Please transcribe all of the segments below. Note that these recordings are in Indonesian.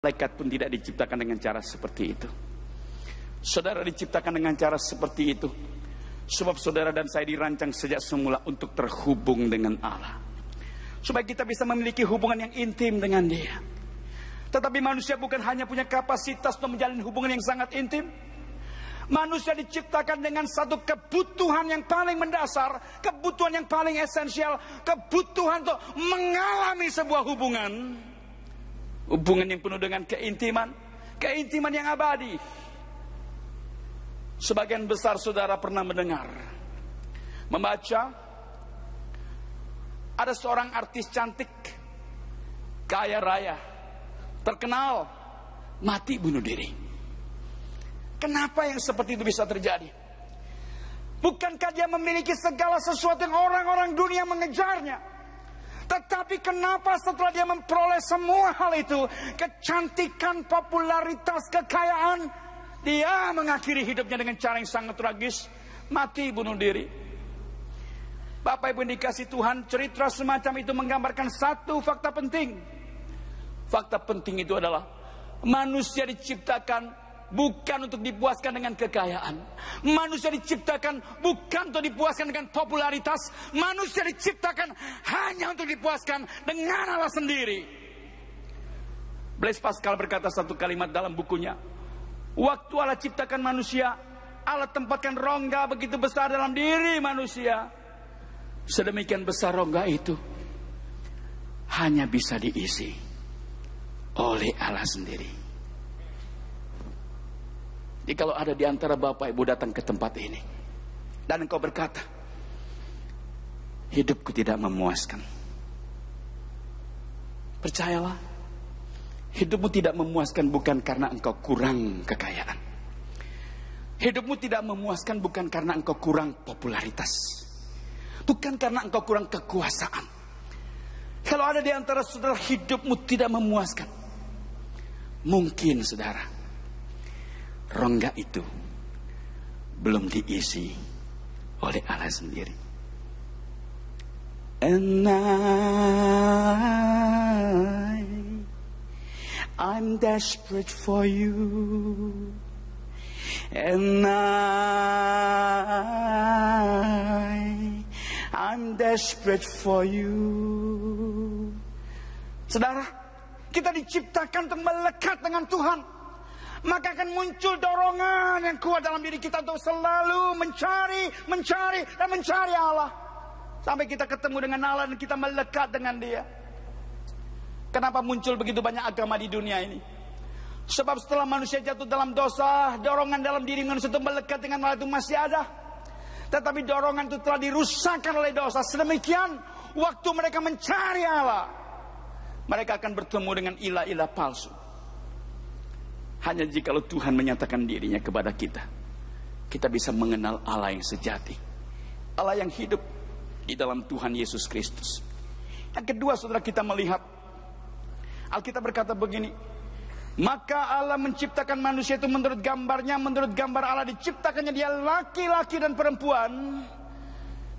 Malaikat pun tidak diciptakan dengan cara seperti itu. Saudara diciptakan dengan cara seperti itu sebab saudara dan saya dirancang sejak semula untuk terhubung dengan Allah, supaya kita bisa memiliki hubungan yang intim dengan Dia. Tetapi manusia bukan hanya punya kapasitas untuk menjalin hubungan yang sangat intim. Manusia diciptakan dengan satu kebutuhan yang paling mendasar, kebutuhan yang paling esensial, kebutuhan untuk mengalami sebuah hubungan. Hubungan yang penuh dengan keintiman, keintiman yang abadi. Sebagian besar saudara pernah mendengar, membaca, ada seorang artis cantik, kaya raya, terkenal, mati bunuh diri. Kenapa yang seperti itu bisa terjadi? Bukankah dia memiliki segala sesuatu yang orang-orang dunia mengejarnya? Tetapi kenapa setelah dia memperoleh semua hal itu, kecantikan, popularitas, kekayaan, dia mengakhiri hidupnya dengan cara yang sangat tragis, mati bunuh diri. Bapak Ibu dikasih Tuhan, cerita semacam itu menggambarkan satu fakta penting. Fakta penting itu adalah manusia diciptakan bukan untuk dipuaskan dengan kekayaan. Manusia diciptakan bukan untuk dipuaskan dengan popularitas. Manusia diciptakan hanya untuk dipuaskan dengan Allah sendiri. Blaise Pascal berkata satu kalimat dalam bukunya, waktu Allah ciptakan manusia, Allah tempatkan rongga begitu besar dalam diri manusia. Sedemikian besar rongga itu hanya bisa diisi oleh Allah sendiri. Jadi kalau ada di antara Bapak Ibu datang ke tempat ini dan engkau berkata, hidupku tidak memuaskan, percayalah, hidupmu tidak memuaskan bukan karena engkau kurang kekayaan. Hidupmu tidak memuaskan bukan karena engkau kurang popularitas, bukan karena engkau kurang kekuasaan. Kalau ada di antara saudara hidupmu tidak memuaskan, mungkin saudara, rongga itu belum diisi oleh Allah sendiri. And I'm desperate for you. And I'm desperate for you. Saudara, kita diciptakan untuk melekat dengan Tuhan. Maka akan muncul dorongan yang kuat dalam diri kita untuk selalu mencari Allah. Sampai kita ketemu dengan Allah dan kita melekat dengan Dia. Kenapa muncul begitu banyak agama di dunia ini? Sebab setelah manusia jatuh dalam dosa, dorongan dalam diri manusia untuk melekat dengan Allah itu masih ada. Tetapi dorongan itu telah dirusakkan oleh dosa. Sedemikian waktu mereka mencari Allah, mereka akan bertemu dengan ilah-ilah palsu. Hanya jikalau Tuhan menyatakan dirinya kepada kita, kita bisa mengenal Allah yang sejati, Allah yang hidup di dalam Tuhan Yesus Kristus. Yang kedua, saudara, kita melihat Alkitab berkata begini, maka Allah menciptakan manusia itu menurut gambarnya, menurut gambar Allah diciptakannya dia, laki-laki dan perempuan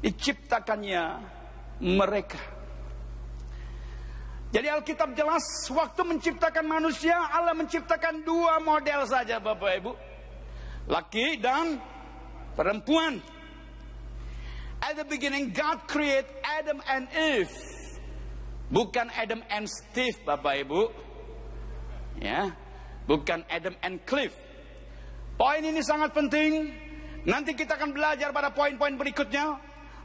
diciptakannya mereka. Jadi Alkitab jelas, waktu menciptakan manusia, Allah menciptakan dua model saja Bapak Ibu, laki dan perempuan. At the beginning God create Adam and Eve, bukan Adam and Steve Bapak Ibu, ya, bukan Adam and Cliff. Poin ini sangat penting. Nanti kita akan belajar pada poin-poin berikutnya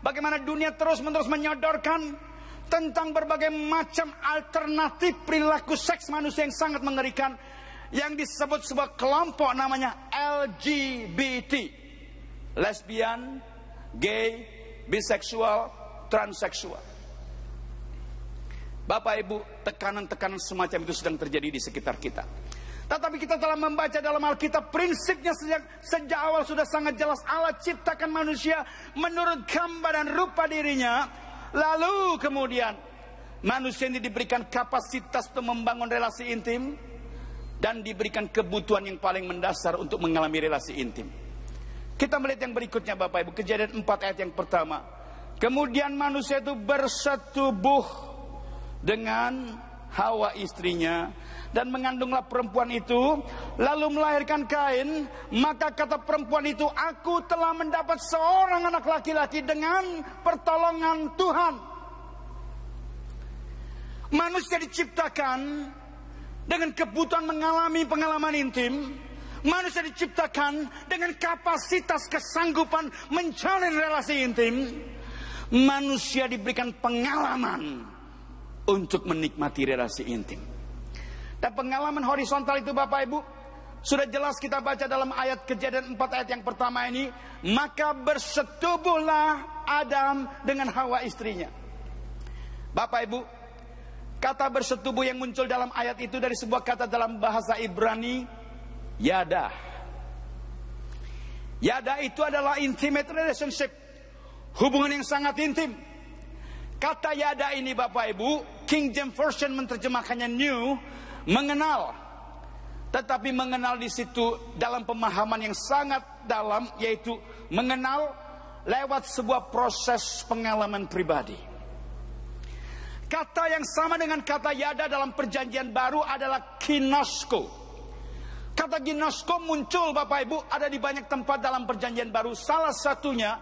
bagaimana dunia terus-menerus menyodorkan tentang berbagai macam alternatif perilaku seks manusia yang sangat mengerikan, yang disebut sebuah kelompok namanya LGBT, lesbian, gay, biseksual, transseksual. Bapak Ibu, tekanan-tekanan semacam itu sedang terjadi di sekitar kita. Tetapi kita telah membaca dalam Alkitab, prinsipnya sejak awal sudah sangat jelas. Allah ciptakan manusia menurut gambar dan rupa dirinya. Lalu kemudian manusia ini diberikan kapasitas untuk membangun relasi intim dan diberikan kebutuhan yang paling mendasar untuk mengalami relasi intim. Kita melihat yang berikutnya Bapak Ibu, Kejadian 4 ayat yang pertama. Kemudian manusia itu bersetubuh dengan Hawa istrinya, dan mengandunglah perempuan itu, lalu melahirkan Kain. Maka kata perempuan itu, aku telah mendapat seorang anak laki-laki dengan pertolongan Tuhan. Manusia diciptakan dengan kebutuhan mengalami pengalaman intim. Manusia diciptakan dengan kapasitas kesanggupan menjalin relasi intim. Manusia diberikan pengalaman untuk menikmati relasi intim. Dan pengalaman horizontal itu Bapak Ibu, sudah jelas kita baca dalam ayat Kejadian 4 ayat yang pertama ini. Maka bersetubuhlah Adam dengan Hawa istrinya. Bapak Ibu, kata bersetubuh yang muncul dalam ayat itu dari sebuah kata dalam bahasa Ibrani, yada. Yada itu adalah intimate relationship, hubungan yang sangat intim. Kata yada ini Bapak Ibu, King James Version menerjemahkannya new, mengenal. Tetapi mengenal di situ dalam pemahaman yang sangat dalam, yaitu mengenal lewat sebuah proses pengalaman pribadi. Kata yang sama dengan kata yada dalam perjanjian baru adalah ginosko. Kata ginosko muncul Bapak Ibu ada di banyak tempat dalam perjanjian baru. Salah satunya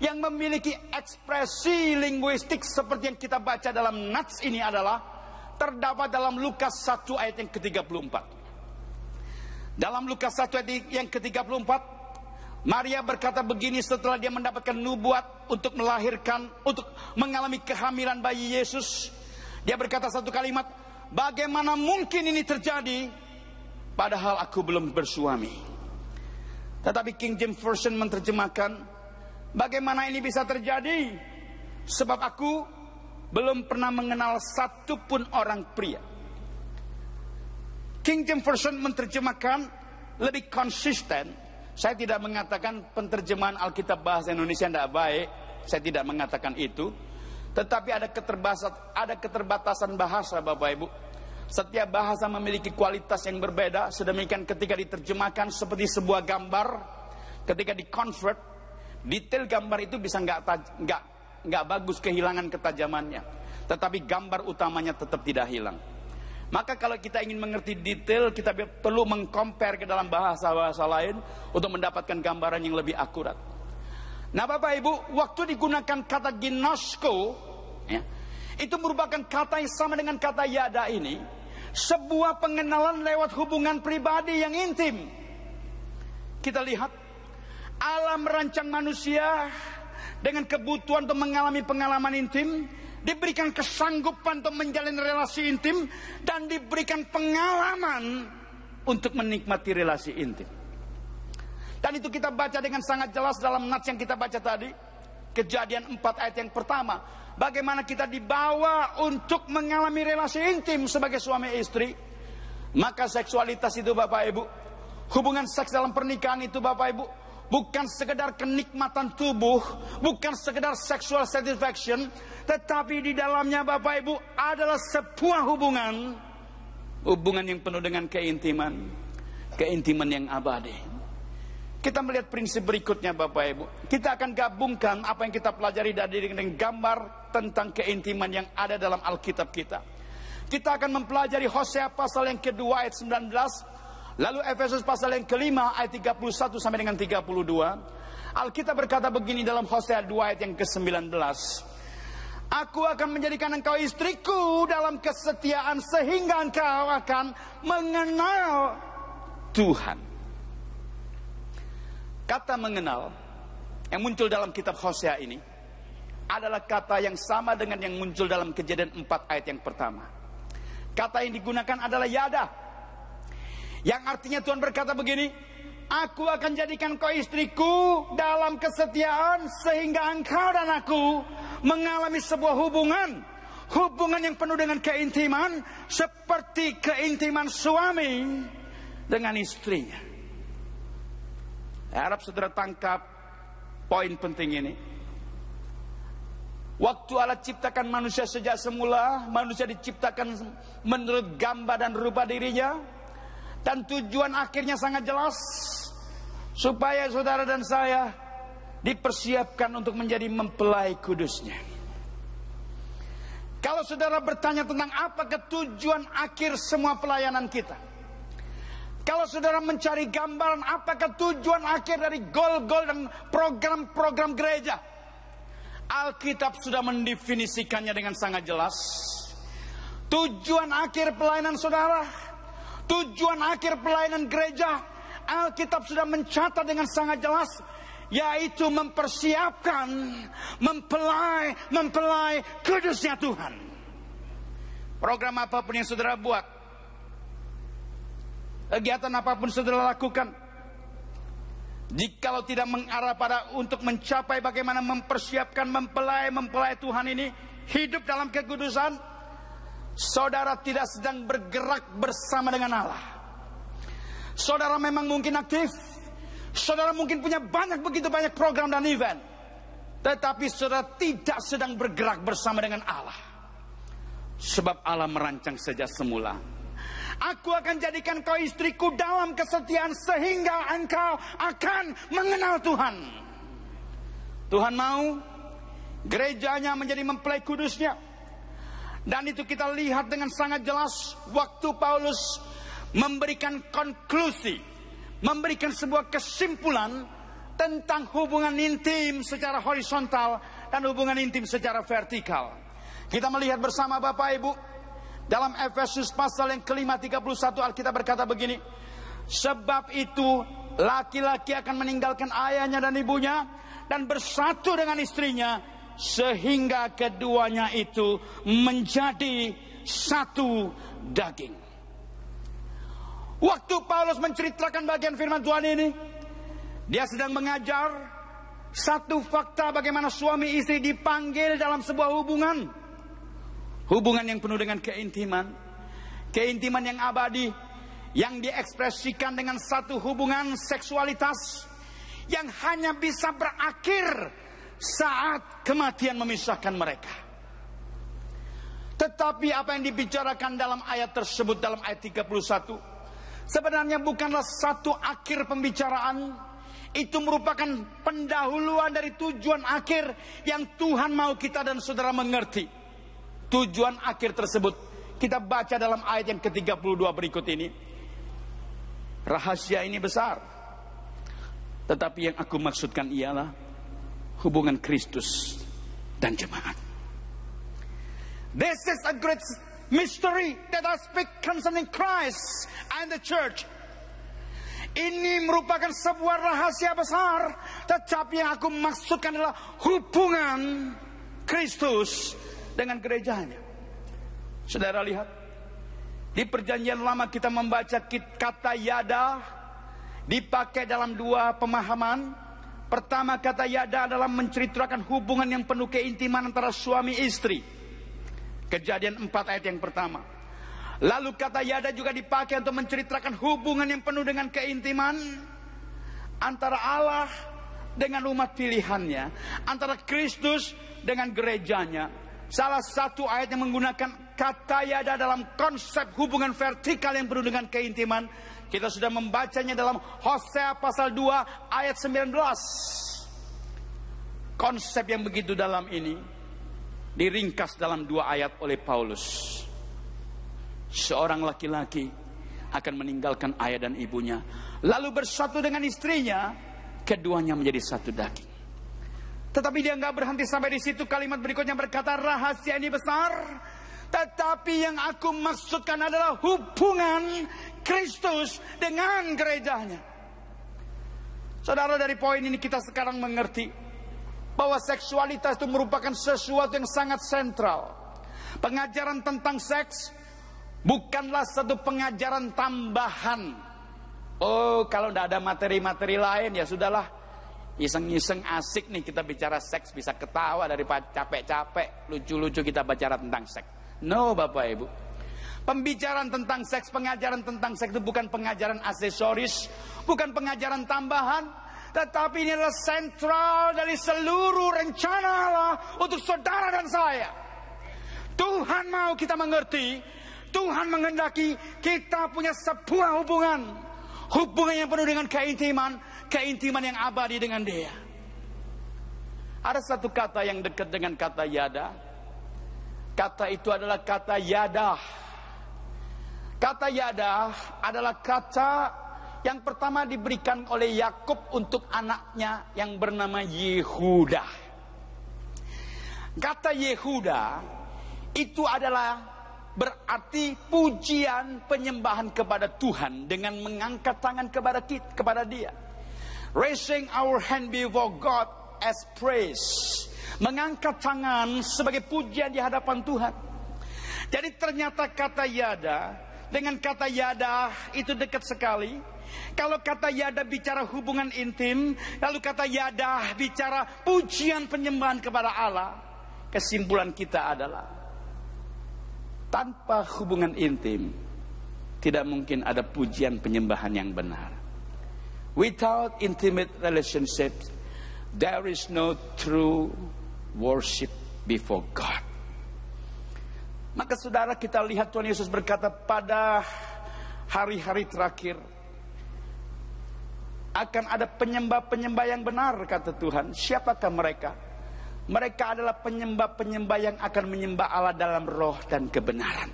yang memiliki ekspresi linguistik seperti yang kita baca dalam nats ini adalah terdapat dalam Lukas 1 ayat yang ke-34. Dalam Lukas 1 ayat yang ke-34, Maria berkata begini setelah dia mendapatkan nubuat untuk melahirkan, untuk mengalami kehamilan bayi Yesus. Dia berkata satu kalimat, bagaimana mungkin ini terjadi padahal aku belum bersuami. Tetapi King James Version menerjemahkan, bagaimana ini bisa terjadi? Sebab aku belum pernah mengenal satupun orang pria. King James Version menerjemahkan lebih konsisten. Saya tidak mengatakan penterjemahan Alkitab bahasa Indonesia tidak baik. Saya tidak mengatakan itu. Tetapi ada keterbatasan bahasa Bapak Ibu. Setiap bahasa memiliki kualitas yang berbeda. Sedemikian ketika diterjemahkan seperti sebuah gambar, ketika di-convert, detail gambar itu bisa nggak bagus, kehilangan ketajamannya. Tetapi gambar utamanya tetap tidak hilang. Maka kalau kita ingin mengerti detail, kita perlu mengcompare ke dalam bahasa-bahasa lain untuk mendapatkan gambaran yang lebih akurat. Nah Bapak Ibu, waktu digunakan kata ginosko, ya, itu merupakan kata yang sama dengan kata yada ini. Sebuah pengenalan lewat hubungan pribadi yang intim. Kita lihat Allah merancang manusia dengan kebutuhan untuk mengalami pengalaman intim, diberikan kesanggupan untuk menjalin relasi intim, dan diberikan pengalaman untuk menikmati relasi intim. Dan itu kita baca dengan sangat jelas dalam nats yang kita baca tadi, Kejadian 4 ayat yang pertama. Bagaimana kita dibawa untuk mengalami relasi intim sebagai suami istri. Maka seksualitas itu Bapak Ibu, hubungan seks dalam pernikahan itu Bapak Ibu, bukan sekedar kenikmatan tubuh, bukan sekedar sexual satisfaction, tetapi di dalamnya Bapak Ibu adalah sebuah hubungan yang penuh dengan keintiman yang abadi. Kita melihat prinsip berikutnya Bapak Ibu. Kita akan gabungkan apa yang kita pelajari dari dengan gambar tentang keintiman yang ada dalam Alkitab kita. Kita akan mempelajari Hosea pasal yang kedua ayat 19, lalu Efesus pasal yang kelima ayat 31 sampai dengan 32. Alkitab berkata begini dalam Hosea 2 ayat yang ke-19. Aku akan menjadikan engkau istriku dalam kesetiaan sehingga engkau akan mengenal Tuhan. Kata mengenal yang muncul dalam kitab Hosea ini adalah kata yang sama dengan yang muncul dalam Kejadian 4 ayat yang pertama. Kata yang digunakan adalah yada, yang artinya Tuhan berkata begini, aku akan jadikan kau istriku dalam kesetiaan sehingga engkau dan aku mengalami sebuah hubungan yang penuh dengan keintiman, seperti keintiman suami dengan istrinya. Saya harap saudara tangkap poin penting ini. Waktu Allah ciptakan manusia sejak semula, manusia diciptakan menurut gambar dan rupa dirinya. Dan tujuan akhirnya sangat jelas, supaya saudara dan saya dipersiapkan untuk menjadi mempelai kudusnya. Kalau saudara bertanya tentang apa tujuan akhir semua pelayanan kita, kalau saudara mencari gambaran apakah tujuan akhir dari goal-goal dan program-program gereja, Alkitab sudah mendefinisikannya dengan sangat jelas. Tujuan akhir pelayanan saudara, tujuan akhir pelayanan gereja, Alkitab sudah mencatat dengan sangat jelas, yaitu mempersiapkan, mempelai kudusnya Tuhan. Program apapun yang saudara buat, kegiatan apapun saudara lakukan, jikalau tidak mengarah pada untuk mencapai bagaimana mempersiapkan, mempelai Tuhan ini hidup dalam kekudusan, saudara tidak sedang bergerak bersama dengan Allah. Saudara memang mungkin aktif, saudara mungkin punya begitu banyak program dan event, tetapi saudara tidak sedang bergerak bersama dengan Allah. Sebab Allah merancang sejak semula, aku akan jadikan kau istriku dalam kesetiaan sehingga engkau akan mengenal Tuhan. Tuhan mau gerejanya menjadi mempelai kudusnya. Dan itu kita lihat dengan sangat jelas waktu Paulus memberikan konklusi, memberikan sebuah kesimpulan tentang hubungan intim secara horizontal dan hubungan intim secara vertikal. Kita melihat bersama Bapak Ibu, dalam Efesus pasal yang kelima 31 Alkitab berkata begini, sebab itu laki-laki akan meninggalkan ayahnya dan ibunya dan bersatu dengan istrinya, sehingga keduanya itu menjadi satu daging. Waktu Paulus menceritakan bagian firman Tuhan ini, dia sedang mengajar satu fakta bagaimana suami istri dipanggil dalam sebuah hubungan. Hubungan yang penuh dengan keintiman. Keintiman yang abadi, yang diekspresikan dengan satu hubungan seksualitas yang hanya bisa berakhir saat kematian memisahkan mereka. Tetapi apa yang dibicarakan dalam ayat tersebut, dalam ayat 31, sebenarnya bukanlah satu akhir pembicaraan. Itu merupakan pendahuluan dari tujuan akhir yang Tuhan mau kita dan saudara mengerti. Tujuan akhir tersebut kita baca dalam ayat yang ke-32 berikut ini. Rahasia ini besar, tetapi yang aku maksudkan ialah hubungan Kristus dan jemaat. This is a great mystery that I speak concerning Christ and the church. Ini merupakan sebuah rahasia besar, tetapi yang aku maksudkan adalah hubungan Kristus dengan gerejanya. Saudara lihat, di perjanjian lama kita membaca kata yada dipakai dalam dua pemahaman. Pertama, kata yada adalah menceritakan hubungan yang penuh keintiman antara suami istri. Kejadian 4 ayat yang pertama. Lalu kata yada juga dipakai untuk menceritakan hubungan yang penuh dengan keintiman antara Allah dengan umat pilihannya, antara Kristus dengan gerejanya. Salah satu ayat yang menggunakan kata yada dalam konsep hubungan vertikal yang penuh dengan keintiman, kita sudah membacanya dalam Hosea pasal 2 ayat 19. Konsep yang begitu dalam ini diringkas dalam 2 ayat oleh Paulus. Seorang laki-laki akan meninggalkan ayah dan ibunya, lalu bersatu dengan istrinya, keduanya menjadi satu daging. Tetapi dia nggak berhenti sampai di situ. Kalimat berikutnya berkata, rahasia ini besar, tetapi yang aku maksudkan adalah hubungan Kristus dengan gerejanya. Saudara, dari poin ini kita sekarang mengerti bahwa seksualitas itu merupakan sesuatu yang sangat sentral. Pengajaran tentang seks bukanlah satu pengajaran tambahan. Oh, kalau tidak ada materi-materi lain, ya sudahlah, iseng-iseng asik nih kita bicara seks, bisa ketawa daripada capek-capek, lucu-lucu kita bicara tentang seks. No, Bapak Ibu, pembicaraan tentang seks, pengajaran tentang seks itu bukan pengajaran aksesoris, bukan pengajaran tambahan, tetapi ini adalah sentral dari seluruh rencana Allah untuk saudara dan saya. Tuhan mau kita mengerti, Tuhan menghendaki kita punya sebuah hubungan yang penuh dengan keintiman yang abadi dengan Dia. Ada satu kata yang dekat dengan kata yada, Kata itu adalah kata yadah. Kata yadah adalah kata yang pertama diberikan oleh Yakub untuk anaknya yang bernama Yehuda. Kata Yehuda itu adalah berarti pujian penyembahan kepada Tuhan dengan mengangkat tangan kepada Dia. Raising our hand before God as praise. Mengangkat tangan sebagai pujian di hadapan Tuhan. Jadi ternyata kata yada dengan kata yadah itu dekat sekali. Kalau kata yadah bicara hubungan intim, lalu kata yadah bicara pujian penyembahan kepada Allah. Kesimpulan kita adalah tanpa hubungan intim tidak mungkin ada pujian penyembahan yang benar. Without intimate relationship, there is no true worship before God. Maka saudara, kita lihat Tuhan Yesus berkata pada hari-hari terakhir akan ada penyembah-penyembah yang benar, kata Tuhan. Siapakah mereka? Mereka adalah penyembah-penyembah yang akan menyembah Allah dalam roh dan kebenaran.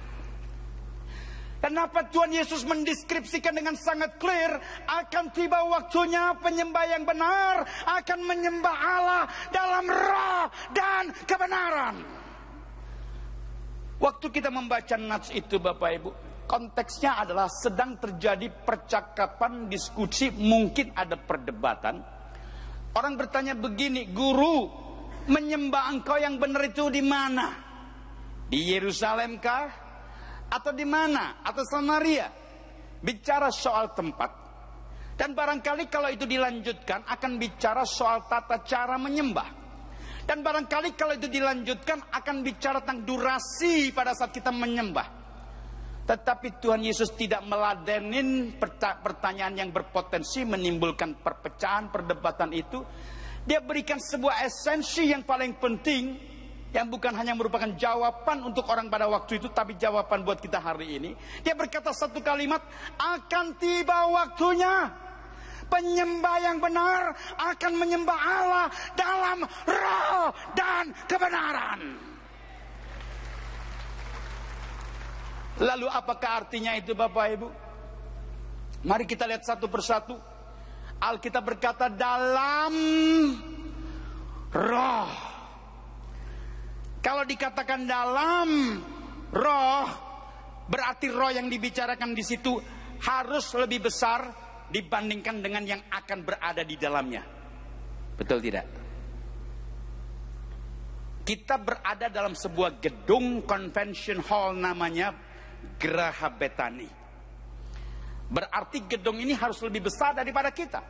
Kenapa Tuhan Yesus mendeskripsikan dengan sangat clear, akan tiba waktunya penyembah yang benar akan menyembah Allah dalam roh dan kebenaran. Waktu kita membaca nats itu Bapak Ibu, konteksnya adalah sedang terjadi percakapan, diskusi, mungkin ada perdebatan. Orang bertanya begini, guru, menyembah engkau yang benar itu di mana? Di Yerusalem kah? Atau di mana? Atau Samaria? Bicara soal tempat. Dan barangkali kalau itu dilanjutkan akan bicara soal tata cara menyembah. Dan barangkali kalau itu dilanjutkan akan bicara tentang durasi pada saat kita menyembah. Tetapi Tuhan Yesus tidak meladenin pertanyaan yang berpotensi menimbulkan perpecahan, perdebatan itu. Dia berikan sebuah esensi yang paling penting, yang bukan hanya merupakan jawaban untuk orang pada waktu itu, tapi jawaban buat kita hari ini. Dia berkata satu kalimat, akan tiba waktunya penyembah yang benar akan menyembah Allah dalam roh dan kebenaran. Lalu apakah artinya itu Bapak Ibu? Mari kita lihat satu persatu. Alkitab berkata dalam roh. Kalau dikatakan dalam roh, berarti roh yang dibicarakan di situ harus lebih besar dibandingkan dengan yang akan berada di dalamnya. Betul tidak? Kita berada dalam sebuah gedung convention hall namanya Geraha Betani. Berarti gedung ini harus lebih besar daripada kita.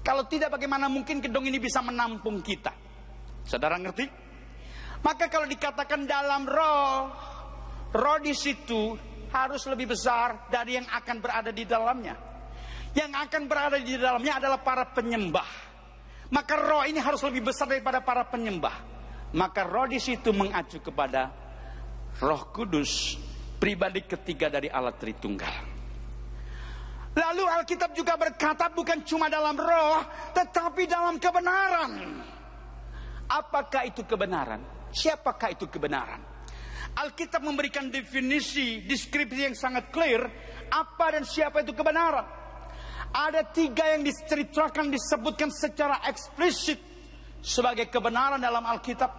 Kalau tidak, bagaimana mungkin gedung ini bisa menampung kita? Saudara ngerti? Maka kalau dikatakan dalam roh, roh di situ harus lebih besar dari yang akan berada di dalamnya. Yang akan berada di dalamnya adalah para penyembah. Maka roh ini harus lebih besar daripada para penyembah. Maka roh di situ mengacu kepada Roh Kudus, pribadi ketiga dari Allah Tritunggal. Lalu Alkitab juga berkata bukan cuma dalam roh, tetapi dalam kebenaran. Apakah itu kebenaran? Siapakah itu kebenaran? Alkitab memberikan definisi, deskripsi yang sangat clear. Apa dan siapa itu kebenaran? Ada 3 yang diceritakan, disebutkan secara eksplisit sebagai kebenaran dalam Alkitab.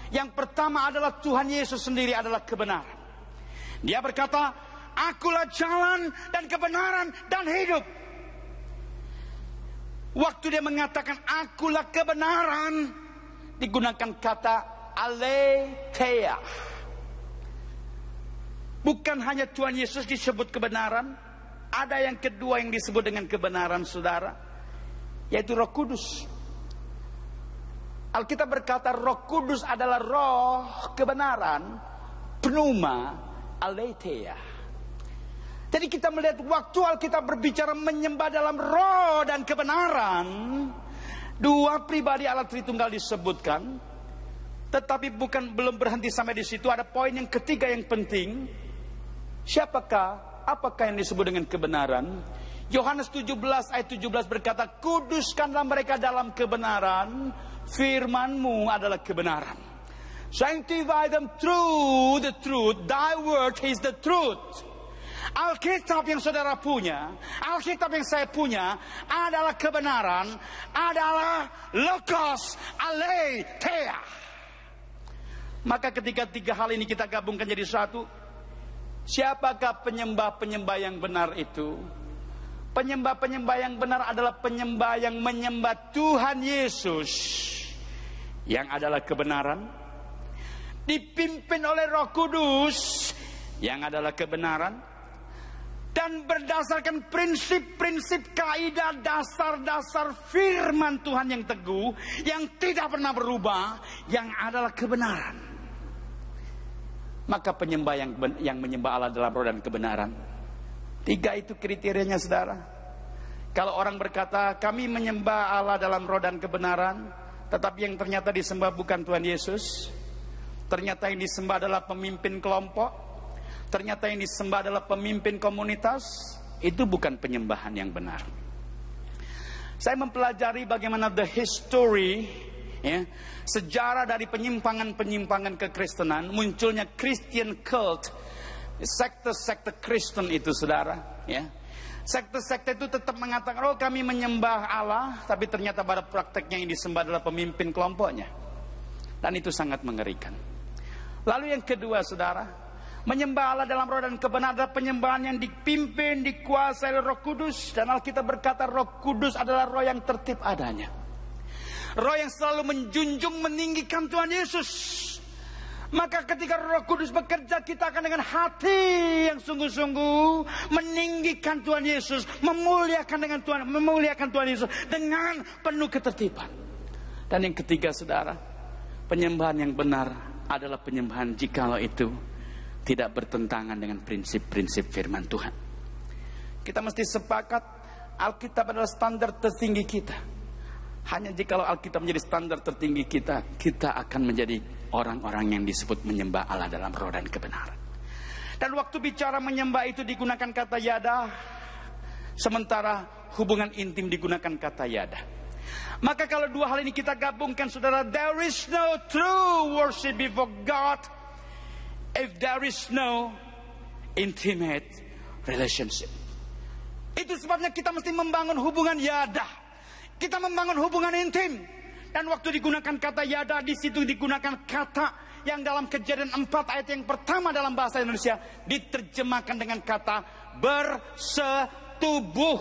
Yang pertama adalah Tuhan Yesus sendiri adalah kebenaran. Dia berkata, akulah jalan dan kebenaran dan hidup. Waktu dia mengatakan akulah kebenaran, digunakan kata aletheia. Bukan hanya Tuhan Yesus disebut kebenaran, ada yang kedua yang disebut dengan kebenaran saudara, yaitu Roh Kudus. Alkitab berkata Roh Kudus adalah roh kebenaran, pneuma aletheia. Jadi kita melihat waktu Alkitab berbicara menyembah dalam roh dan kebenaran, 2 pribadi Allah Tritunggal disebutkan. Tetapi belum berhenti sampai di situ. Ada poin yang ketiga yang penting. Apakah yang disebut dengan kebenaran? Yohanes 17 ayat 17 berkata, kuduskanlah mereka dalam kebenaran, firman-Mu adalah kebenaran. Sanctify them through the truth. Thy word is the truth. Alkitab yang saudara punya, Alkitab yang saya punya adalah kebenaran, adalah logos aletheia. Maka ketika tiga hal ini kita gabungkan jadi satu, siapakah penyembah-penyembah yang benar itu? Penyembah-penyembah yang benar adalah penyembah yang menyembah Tuhan Yesus, yang adalah kebenaran, dipimpin oleh Roh Kudus, yang adalah kebenaran, dan berdasarkan prinsip-prinsip, kaidah, dasar-dasar firman Tuhan yang teguh, yang tidak pernah berubah, yang adalah kebenaran. Maka penyembah yang menyembah Allah dalam roh dan kebenaran. Tiga itu kriterianya, saudara. Kalau orang berkata kami menyembah Allah dalam roh dan kebenaran, tetapi yang ternyata disembah bukan Tuhan Yesus, ternyata yang disembah adalah pemimpin kelompok, ternyata yang disembah adalah pemimpin komunitas, itu bukan penyembahan yang benar. Saya mempelajari bagaimana the history, sejarah dari penyimpangan-penyimpangan kekristenan, munculnya Christian cult, sekte-sekte Kristen itu, saudara. Sekte-sekte itu tetap mengatakan, oh kami menyembah Allah, tapi ternyata pada prakteknya yang disembah adalah pemimpin kelompoknya. Dan itu sangat mengerikan. Lalu yang kedua, saudara, menyembah Allah dalam roh dan kebenaran adalah penyembahan yang dipimpin, dikuasai oleh Roh Kudus. Dan Alkitab berkata Roh Kudus adalah roh yang tertib adanya, roh yang selalu menjunjung, meninggikan Tuhan Yesus. Maka ketika Roh Kudus bekerja, kita akan dengan hati yang sungguh-sungguh meninggikan Tuhan Yesus, memuliakan Tuhan Yesus dengan penuh ketertiban. Dan yang ketiga, saudara, penyembahan yang benar adalah penyembahan jikalau itu tidak bertentangan dengan prinsip-prinsip firman Tuhan. Kita mesti sepakat Alkitab adalah standar tertinggi kita. Hanya jikalau Alkitab menjadi standar tertinggi kita, kita akan menjadi orang-orang yang disebut menyembah Allah dalam roh dan kebenaran. Dan waktu bicara menyembah itu digunakan kata yada, sementara hubungan intim digunakan kata yada. Maka kalau dua hal ini kita gabungkan, saudara, there is no true worship before God if there is no intimate relationship. Itu sebabnya kita mesti membangun hubungan yada. Kita membangun hubungan intim. Dan waktu digunakan kata yada, di situ digunakan kata yang dalam Kejadian 4 ayat yang pertama dalam bahasa Indonesia diterjemahkan dengan kata bersetubuh,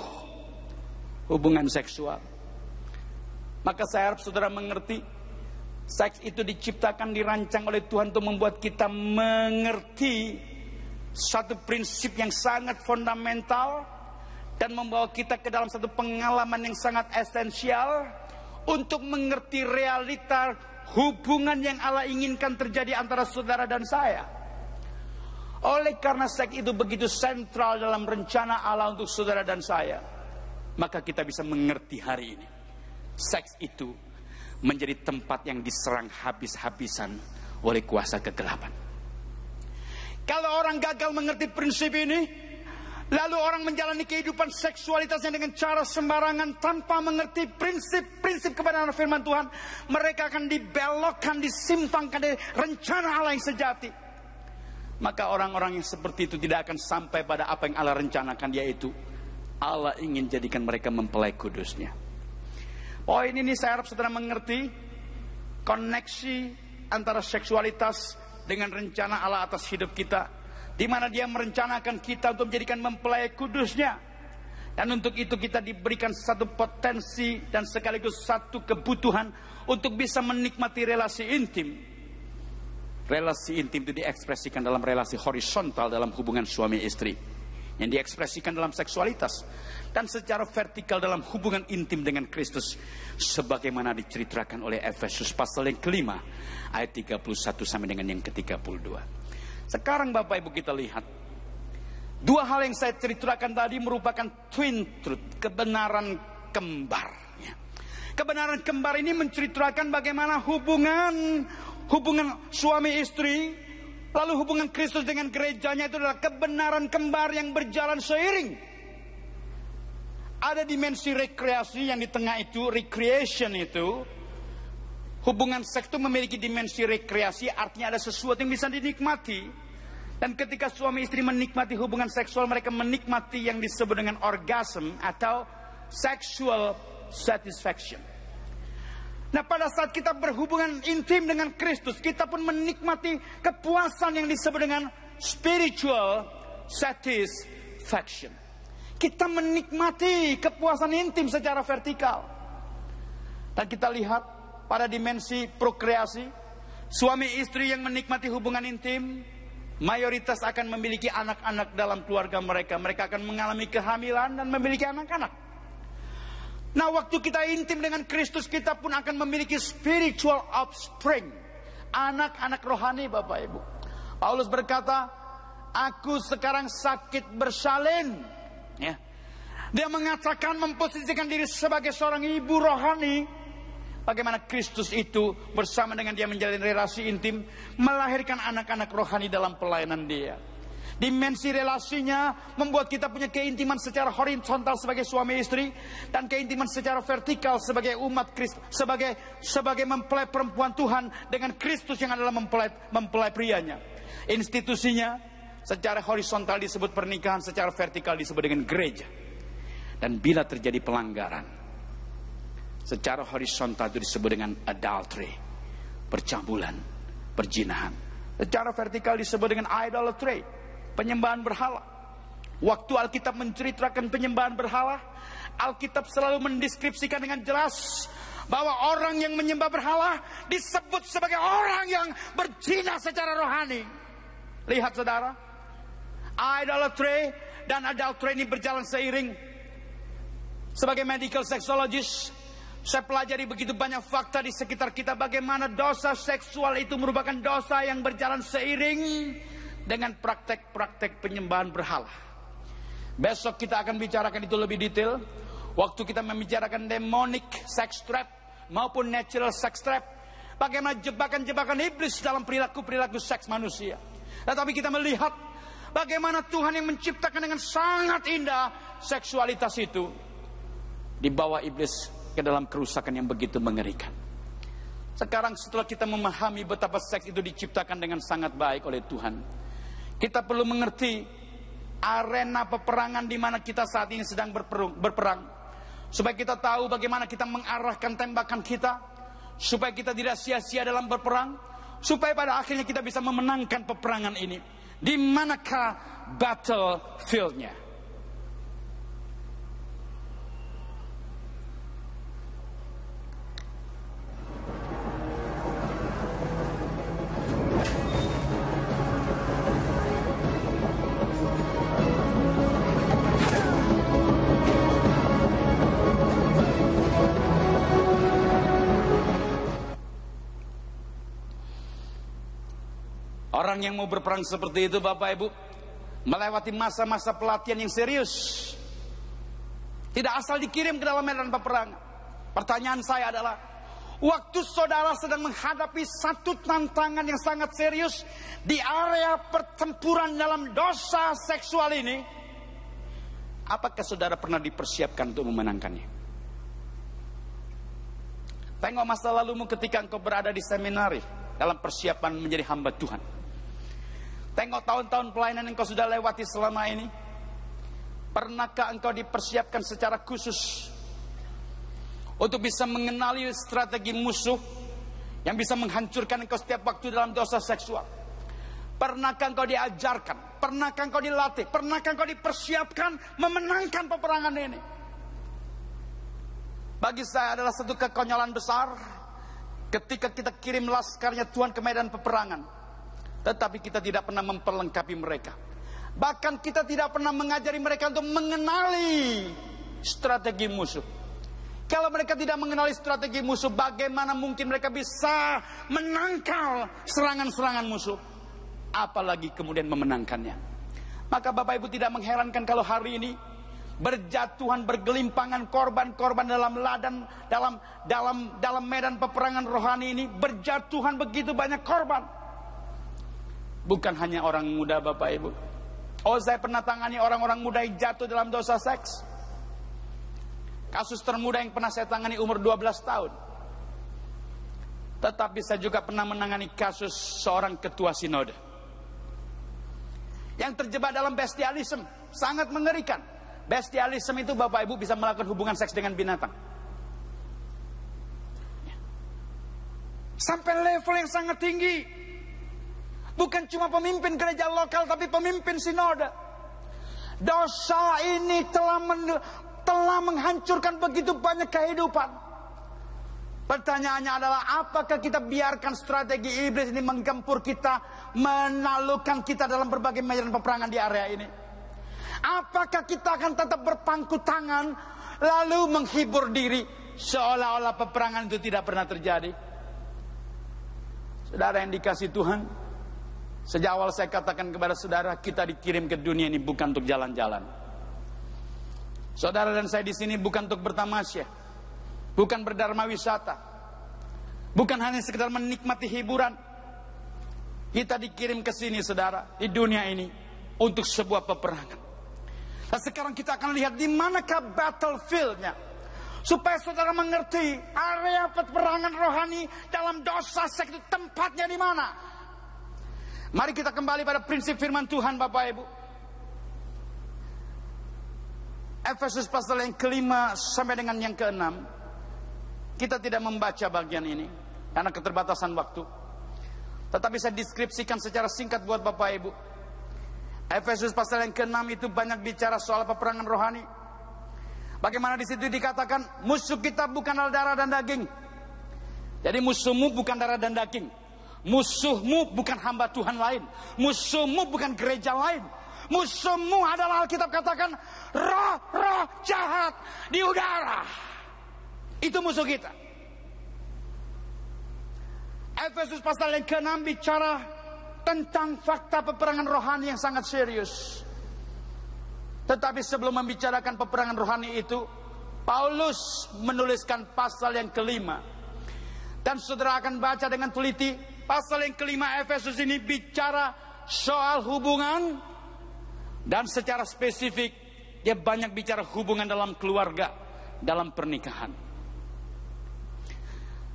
hubungan seksual. Maka saya harap saudara mengerti, seks itu diciptakan, dirancang oleh Tuhan untuk membuat kita mengerti satu prinsip yang sangat fundamental dan membawa kita ke dalam satu pengalaman yang sangat esensial untuk mengerti realita hubungan yang Allah inginkan terjadi antara saudara dan saya. Oleh karena seks itu begitu sentral dalam rencana Allah untuk saudara dan saya, maka kita bisa mengerti hari ini seks itu menjadi tempat yang diserang habis-habisan oleh kuasa kegelapan. Kalau orang gagal mengerti prinsip ini, lalu orang menjalani kehidupan seksualitasnya dengan cara sembarangan tanpa mengerti prinsip-prinsip kebenaran firman Tuhan, mereka akan dibelokkan, disimpangkan dari rencana Allah yang sejati. Maka orang-orang yang seperti itu tidak akan sampai pada apa yang Allah rencanakan, yaitu Allah ingin jadikan mereka mempelai kudusnya. Poin ini saya harap saudara mengerti koneksi antara seksualitas dengan rencana Allah atas hidup kita, di mana Dia merencanakan kita untuk menjadikan mempelai kudusnya. Dan untuk itu kita diberikan satu potensi dan sekaligus satu kebutuhan untuk bisa menikmati relasi intim. Relasi intim itu diekspresikan dalam relasi horizontal dalam hubungan suami istri, yang diekspresikan dalam seksualitas, dan secara vertikal dalam hubungan intim dengan Kristus, sebagaimana diceritakan oleh Efesus pasal yang kelima ayat 31 sampai dengan yang ke-32. Sekarang Bapak Ibu kita lihat dua hal yang saya ceritakan tadi merupakan twin truth, kebenaran kembar. Kebenaran kembar ini menceritakan bagaimana hubungan suami istri, lalu hubungan Kristus dengan gerejanya itu adalah kebenaran kembar yang berjalan seiring. Ada dimensi rekreasi yang di tengah itu, recreation itu, Hubungan seks itu memiliki dimensi rekreasi, artinya ada sesuatu yang bisa dinikmati. Dan ketika suami istri menikmati hubungan seksual, mereka menikmati yang disebut dengan orgasm atau sexual satisfaction. Nah, pada saat kita berhubungan intim dengan Kristus, kita pun menikmati kepuasan yang disebut dengan spiritual satisfaction. Kita menikmati kepuasan intim secara vertikal. Dan kita lihat pada dimensi prokreasi, suami istri yang menikmati hubungan intim mayoritas akan memiliki anak-anak dalam keluarga mereka. Mereka akan mengalami kehamilan dan memiliki anak-anak. Nah, waktu kita intim dengan Kristus, kita pun akan memiliki spiritual offspring, anak-anak rohani, Bapak Ibu. Paulus berkata, aku sekarang sakit bersalin. Ya. Dia mengatakan, memposisikan diri sebagai seorang ibu rohani. Bagaimana Kristus itu bersama dengan dia menjalin relasi intim, melahirkan anak-anak rohani dalam pelayanan dia. Dimensi relasinya membuat kita punya keintiman secara horizontal sebagai suami istri, dan keintiman secara vertikal sebagai umat Kristus, sebagai mempelai perempuan Tuhan dengan Kristus yang adalah mempelai prianya. Institusinya secara horizontal disebut pernikahan, secara vertikal disebut dengan gereja. Dan bila terjadi pelanggaran, secara horizontal itu disebut dengan adultery, percabulan, perzinahan. Secara vertikal disebut dengan idolatry, penyembahan berhala. Waktu Alkitab menceritakan penyembahan berhala, Alkitab selalu mendeskripsikan dengan jelas bahwa orang yang menyembah berhala disebut sebagai orang yang berzina secara rohani. Lihat saudara, idolatry dan adultery ini berjalan seiring. Sebagai medical sexologist, saya pelajari begitu banyak fakta di sekitar kita, bagaimana dosa seksual itu merupakan dosa yang berjalan seiring dengan praktek-praktek penyembahan berhala. Besok kita akan bicarakan itu lebih detail, waktu kita membicarakan demonic sex trap maupun natural sex trap, bagaimana jebakan-jebakan iblis dalam perilaku-perilaku seks manusia. Tetapi kita melihat bagaimana Tuhan yang menciptakan dengan sangat indah seksualitas itu dibawa iblis ke dalam kerusakan yang begitu mengerikan. Sekarang setelah kita memahami betapa seks itu diciptakan dengan sangat baik oleh Tuhan, kita perlu mengerti arena peperangan di mana kita saat ini sedang berperang. Supaya kita tahu bagaimana kita mengarahkan tembakan kita, supaya kita tidak sia-sia dalam berperang, supaya pada akhirnya kita bisa memenangkan peperangan ini. Di manakah battlefield-nya? Orang yang mau berperang seperti itu, Bapak Ibu, melewati masa-masa pelatihan yang serius. Tidak asal dikirim ke dalam medan peperangan. Pertanyaan saya adalah, waktu saudara sedang menghadapi satu tantangan yang sangat serius di area pertempuran dalam dosa seksual ini, apakah saudara pernah dipersiapkan untuk memenangkannya? Tengok masa lalumu ketika engkau berada di seminari dalam persiapan menjadi hamba Tuhan. Tengok tahun-tahun pelayanan yang engkau sudah lewati selama ini. Pernahkah engkau dipersiapkan secara khusus untuk bisa mengenali strategi musuh yang bisa menghancurkan engkau setiap waktu dalam dosa seksual? Pernahkah engkau diajarkan? Pernahkah engkau dilatih? Pernahkah engkau dipersiapkan memenangkan peperangan ini? Bagi saya adalah satu kekonyolan besar ketika kita kirim laskarnya Tuhan ke medan peperangan, tetapi kita tidak pernah memperlengkapi mereka. Bahkan kita tidak pernah mengajari mereka untuk mengenali strategi musuh. Kalau mereka tidak mengenali strategi musuh, bagaimana mungkin mereka bisa menangkal serangan-serangan musuh, apalagi kemudian memenangkannya. Maka Bapak Ibu tidak mengherankan kalau hari ini berjatuhan, bergelimpangan korban-korban dalam ladang, dalam medan peperangan rohani ini, berjatuhan begitu banyak korban. Bukan hanya orang muda, Bapak Ibu. Oh, saya pernah tangani orang-orang muda yang jatuh dalam dosa seks. Kasus termuda yang pernah saya tangani umur 12 tahun. Tetapi saya juga pernah menangani kasus seorang ketua sinode yang terjebak dalam bestialisme. Sangat mengerikan. Bestialisme itu Bapak Ibu bisa melakukan hubungan seks dengan binatang. Sampai level yang sangat tinggi. Bukan cuma pemimpin gereja lokal, tapi pemimpin sinode. Dosa ini telah menghancurkan begitu banyak kehidupan. Pertanyaannya adalah, apakah kita biarkan strategi iblis ini menggempur kita, menaklukkan kita dalam berbagai medan peperangan di area ini? Apakah kita akan tetap berpangku tangan lalu menghibur diri seolah-olah peperangan itu tidak pernah terjadi? Saudara yang dikasihi Tuhan, sejak awal saya katakan kepada saudara, kita dikirim ke dunia ini bukan untuk jalan-jalan. Saudara dan saya di sini bukan untuk bertamasya, bukan berdharma wisata, bukan hanya sekedar menikmati hiburan. Kita dikirim ke sini saudara, di dunia ini untuk sebuah peperangan. Nah sekarang kita akan lihat di manakah battlefield-nya, supaya saudara mengerti area peperangan rohani dalam dosa seks itu tempatnya di mana. Mari kita kembali pada prinsip firman Tuhan Bapak Ibu. Efesus pasal yang kelima sampai dengan yang keenam. Kita tidak membaca bagian ini karena keterbatasan waktu, tetapi saya deskripsikan secara singkat buat Bapak Ibu. Efesus pasal yang ke-6 itu banyak bicara soal peperangan rohani. Bagaimana di situ dikatakan musuh kita bukan darah dan daging. Jadi musuhmu bukan darah dan daging. Musuhmu bukan hamba Tuhan lain. Musuhmu bukan gereja lain. Musuhmu adalah, Alkitab katakan, roh-roh jahat di udara. Itu musuh kita. Efesus pasal yang ke-6 bicara tentang fakta peperangan rohani yang sangat serius. Tetapi sebelum membicarakan peperangan rohani itu, Paulus menuliskan pasal yang kelima. Dan saudara akan baca dengan teliti, pasal yang kelima Efesus ini bicara soal hubungan. Dan secara spesifik, dia banyak bicara hubungan dalam keluarga, dalam pernikahan.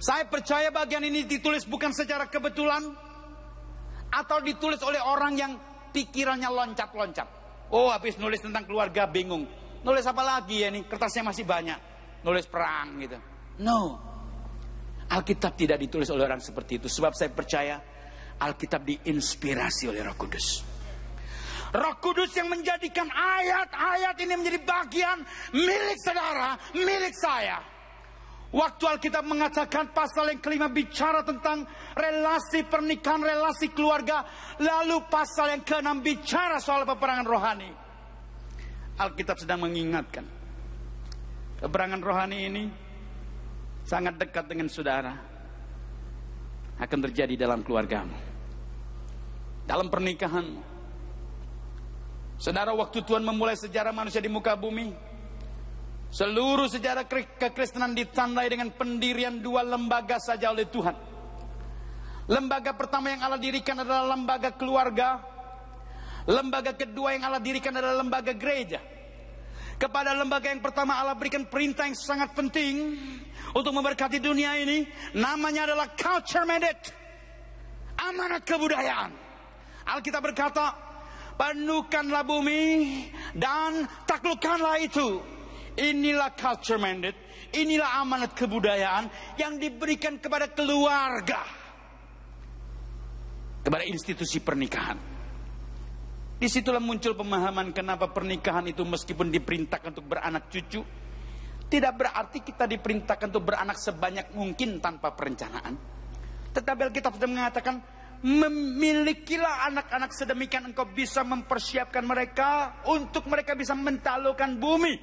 Saya percaya bagian ini ditulis bukan secara kebetulan, atau ditulis oleh orang yang pikirannya loncat-loncat. Oh, habis nulis tentang keluarga bingung. Nulis apa lagi ya nih? Kertasnya masih banyak. Nulis perang gitu. No. Alkitab tidak ditulis oleh orang seperti itu. Sebab saya percaya Alkitab diinspirasi oleh Roh Kudus. Roh Kudus yang menjadikan ayat-ayat ini menjadi bagian milik saudara, milik saya. Waktu Alkitab mengatakan pasal yang kelima bicara tentang relasi pernikahan, relasi keluarga. Lalu pasal yang keenam bicara soal peperangan rohani. Alkitab sedang mengingatkan, peperangan rohani ini sangat dekat dengan saudara. Akan terjadi dalam keluargamu, dalam pernikahanmu. Saudara, waktu Tuhan memulai sejarah manusia di muka bumi, seluruh sejarah kekristenan ditandai dengan pendirian dua lembaga saja oleh Tuhan. Lembaga pertama yang Allah dirikan adalah lembaga keluarga. Lembaga kedua yang Allah dirikan adalah lembaga gereja. Kepada lembaga yang pertama Allah berikan perintah yang sangat penting untuk memberkati dunia ini. Namanya adalah culture mandate, amanat kebudayaan. Alkitab berkata, penuhkanlah bumi dan taklukkanlah itu. Inilah culture mandate, inilah amanat kebudayaan yang diberikan kepada keluarga, kepada institusi pernikahan. Disitulah muncul pemahaman kenapa pernikahan itu meskipun diperintahkan untuk beranak cucu, tidak berarti kita diperintahkan untuk beranak sebanyak mungkin tanpa perencanaan. Tetapi Alkitab sudah mengatakan, memilikilah anak-anak sedemikian engkau bisa mempersiapkan mereka untuk mereka bisa mentaklukkan bumi,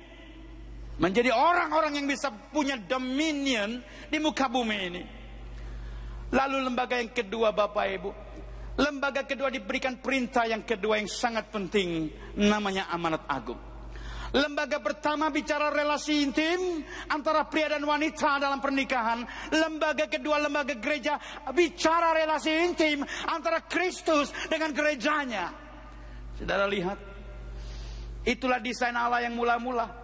menjadi orang-orang yang bisa punya dominion di muka bumi ini. Lalu lembaga yang kedua Bapak Ibu, lembaga kedua diberikan perintah yang kedua yang sangat penting, namanya amanat agung. Lembaga pertama bicara relasi intim antara pria dan wanita dalam pernikahan. Lembaga kedua, lembaga gereja, bicara relasi intim antara Kristus dengan gerejanya. Saudara lihat, itulah desain Allah yang mula-mula.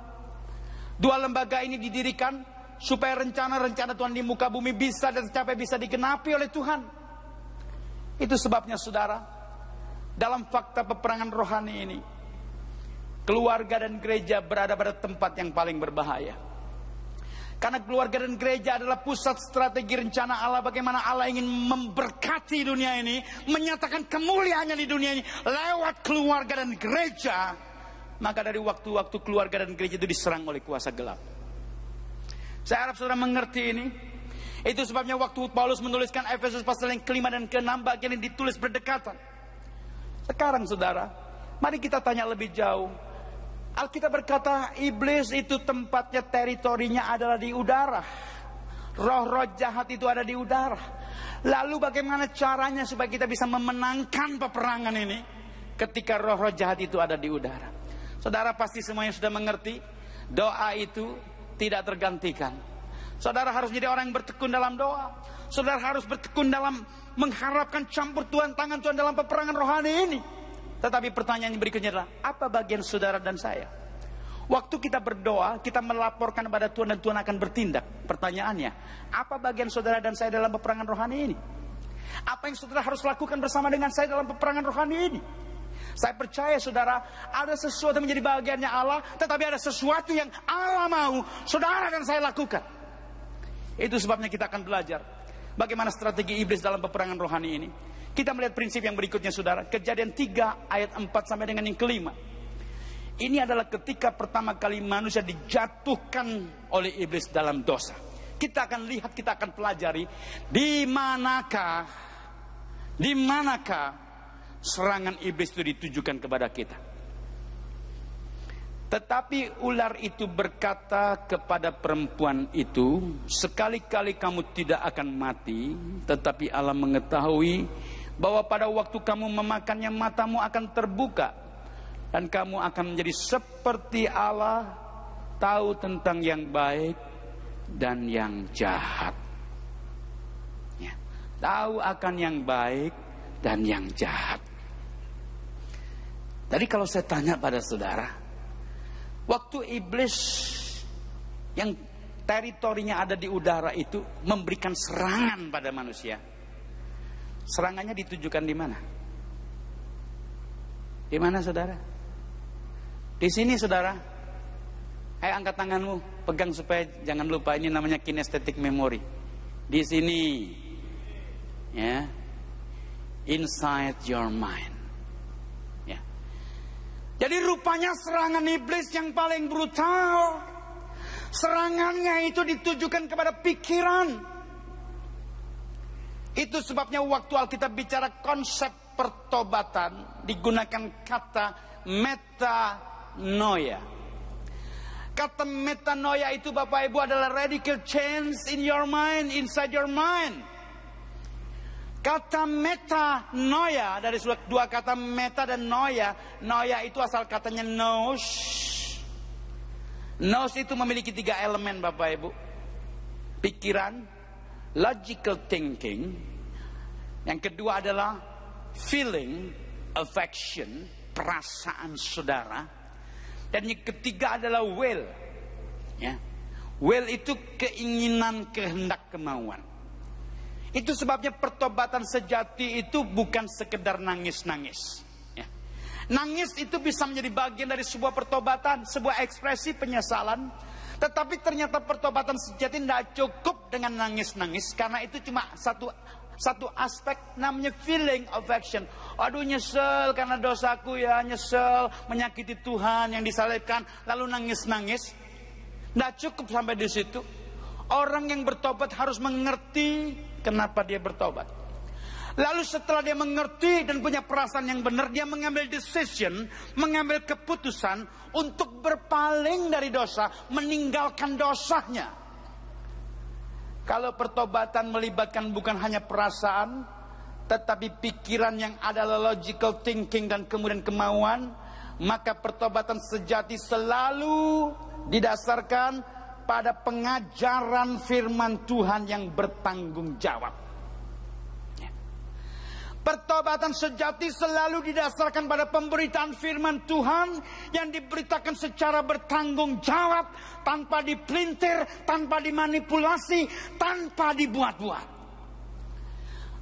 Dua lembaga ini didirikan supaya rencana-rencana Tuhan di muka bumi bisa tercapai, bisa digenapi oleh Tuhan. Itu sebabnya saudara, dalam fakta peperangan rohani ini, keluarga dan gereja berada pada tempat yang paling berbahaya. Karena keluarga dan gereja adalah pusat strategi rencana Allah, bagaimana Allah ingin memberkati dunia ini, menyatakan kemuliaannya di dunia ini lewat keluarga dan gereja. Maka dari waktu-waktu keluarga dan gereja itu diserang oleh kuasa gelap. Saya harap saudara mengerti ini. Itu sebabnya waktu Paulus menuliskan Efesus pasal yang kelima dan keenam, bagian yang ditulis berdekatan. Sekarang saudara, mari kita tanya lebih jauh. Alkitab berkata iblis itu tempatnya, teritorinya adalah di udara. Roh-roh jahat itu ada di udara. Lalu bagaimana caranya supaya kita bisa memenangkan peperangan ini ketika roh-roh jahat itu ada di udara? Saudara pasti semuanya sudah mengerti, doa itu tidak tergantikan. Saudara harus jadi orang yang bertekun dalam doa. Saudara harus bertekun dalam mengharapkan campur Tuhan, tangan Tuhan dalam peperangan rohani ini. Tetapi pertanyaan berikutnya adalah, apa bagian saudara dan saya? Waktu kita berdoa, kita melaporkan kepada Tuhan dan Tuhan akan bertindak. Pertanyaannya, apa bagian saudara dan saya dalam peperangan rohani ini? Apa yang saudara harus lakukan bersama dengan saya dalam peperangan rohani ini? Saya percaya saudara, ada sesuatu yang menjadi bagiannya Allah, tetapi ada sesuatu yang Allah mau saudara dan saya lakukan. Itu sebabnya kita akan belajar bagaimana strategi iblis dalam peperangan rohani ini. Kita melihat prinsip yang berikutnya saudara. Kejadian 3 ayat 4 sampai dengan yang kelima. Ini adalah ketika pertama kali manusia dijatuhkan oleh iblis dalam dosa. Kita akan lihat, kita akan pelajari di manakah serangan iblis itu ditujukan kepada kita. Tetapi ular itu berkata kepada perempuan itu, sekali-kali kamu tidak akan mati, tetapi Allah mengetahui bahwa pada waktu kamu memakannya matamu akan terbuka dan kamu akan menjadi seperti Allah, tahu tentang yang baik dan yang jahat. Ya, tahu akan yang baik dan yang jahat. Jadi kalau saya tanya pada saudara, waktu iblis yang teritorinya ada di udara itu memberikan serangan pada manusia, serangannya ditujukan di mana? Di mana saudara? Di sini saudara. Ayo angkat tanganmu, pegang supaya jangan lupa, ini namanya kinesthetic memory. Di sini. Ya. Inside your mind. Ya. Jadi rupanya serangan iblis yang paling brutal, serangannya itu ditujukan kepada pikiran. Itu sebabnya waktu Alkitab bicara konsep pertobatan, digunakan kata metanoia. Kata metanoia itu Bapak Ibu adalah radical change in your mind, inside your mind. Kata metanoia dari dua kata meta dan noia. Noia itu asal katanya nous. Nous itu memiliki 3 elemen Bapak Ibu. Pikiran, logical thinking. Yang kedua adalah feeling, affection, perasaan saudara. Dan yang ketiga adalah will. Ya. Will itu keinginan, kehendak, kemauan. Itu sebabnya pertobatan sejati itu bukan sekedar nangis-nangis. Ya. Nangis itu bisa menjadi bagian dari sebuah pertobatan, sebuah ekspresi penyesalan. Tetapi ternyata pertobatan sejati tidak cukup dengan nangis-nangis, karena itu cuma satu aspek, namanya feeling affection. Aduh nyesel karena dosaku ya, nyesel menyakiti Tuhan yang disalibkan, lalu nangis-nangis. Tidak cukup sampai di situ. Orang yang bertobat harus mengerti kenapa dia bertobat. Lalu setelah dia mengerti dan punya perasaan yang benar, dia mengambil decision, mengambil keputusan untuk berpaling dari dosa, meninggalkan dosanya. Kalau pertobatan melibatkan bukan hanya perasaan, tetapi pikiran yang adalah logical thinking dan kemudian kemauan, maka pertobatan sejati selalu didasarkan pada pengajaran firman Tuhan yang bertanggung jawab. Pertobatan sejati selalu didasarkan pada pemberitaan firman Tuhan yang diberitakan secara bertanggung jawab, tanpa dipelintir, tanpa dimanipulasi, tanpa dibuat-buat.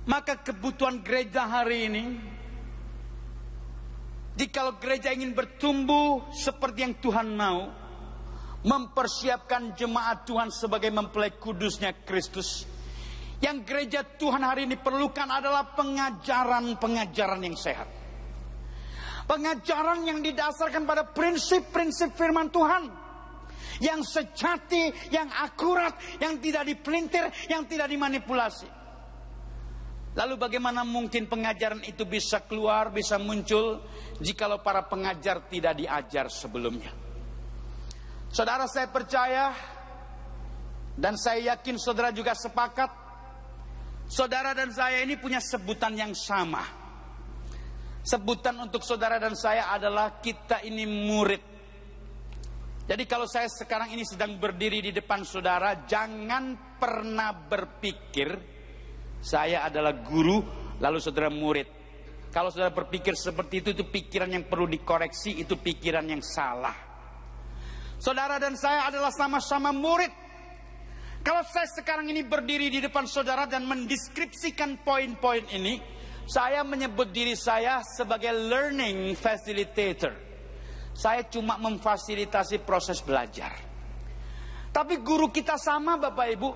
Maka kebutuhan gereja hari ini, jikalau gereja ingin bertumbuh seperti yang Tuhan mau, mempersiapkan jemaat Tuhan sebagai mempelai kudusnya Kristus, yang gereja Tuhan hari ini perlukan adalah pengajaran-pengajaran yang sehat. Pengajaran yang didasarkan pada prinsip-prinsip firman Tuhan, yang sejati, yang akurat, yang tidak dipelintir, yang tidak dimanipulasi. Lalu bagaimana mungkin pengajaran itu bisa keluar, bisa muncul, jikalau para pengajar tidak diajar sebelumnya? Saudara, saya percaya, dan saya yakin saudara juga sepakat, saudara dan saya ini punya sebutan yang sama. Sebutan untuk saudara dan saya adalah kita ini murid. Jadi kalau saya sekarang ini sedang berdiri di depan saudara, jangan pernah berpikir saya adalah guru, lalu saudara murid. Kalau saudara berpikir seperti itu pikiran yang perlu dikoreksi, itu pikiran yang salah. Saudara dan saya adalah sama-sama murid. Kalau saya sekarang ini berdiri di depan saudara dan mendeskripsikan poin-poin ini, saya menyebut diri saya sebagai learning facilitator. Saya cuma memfasilitasi proses belajar. Tapi guru kita sama, Bapak Ibu.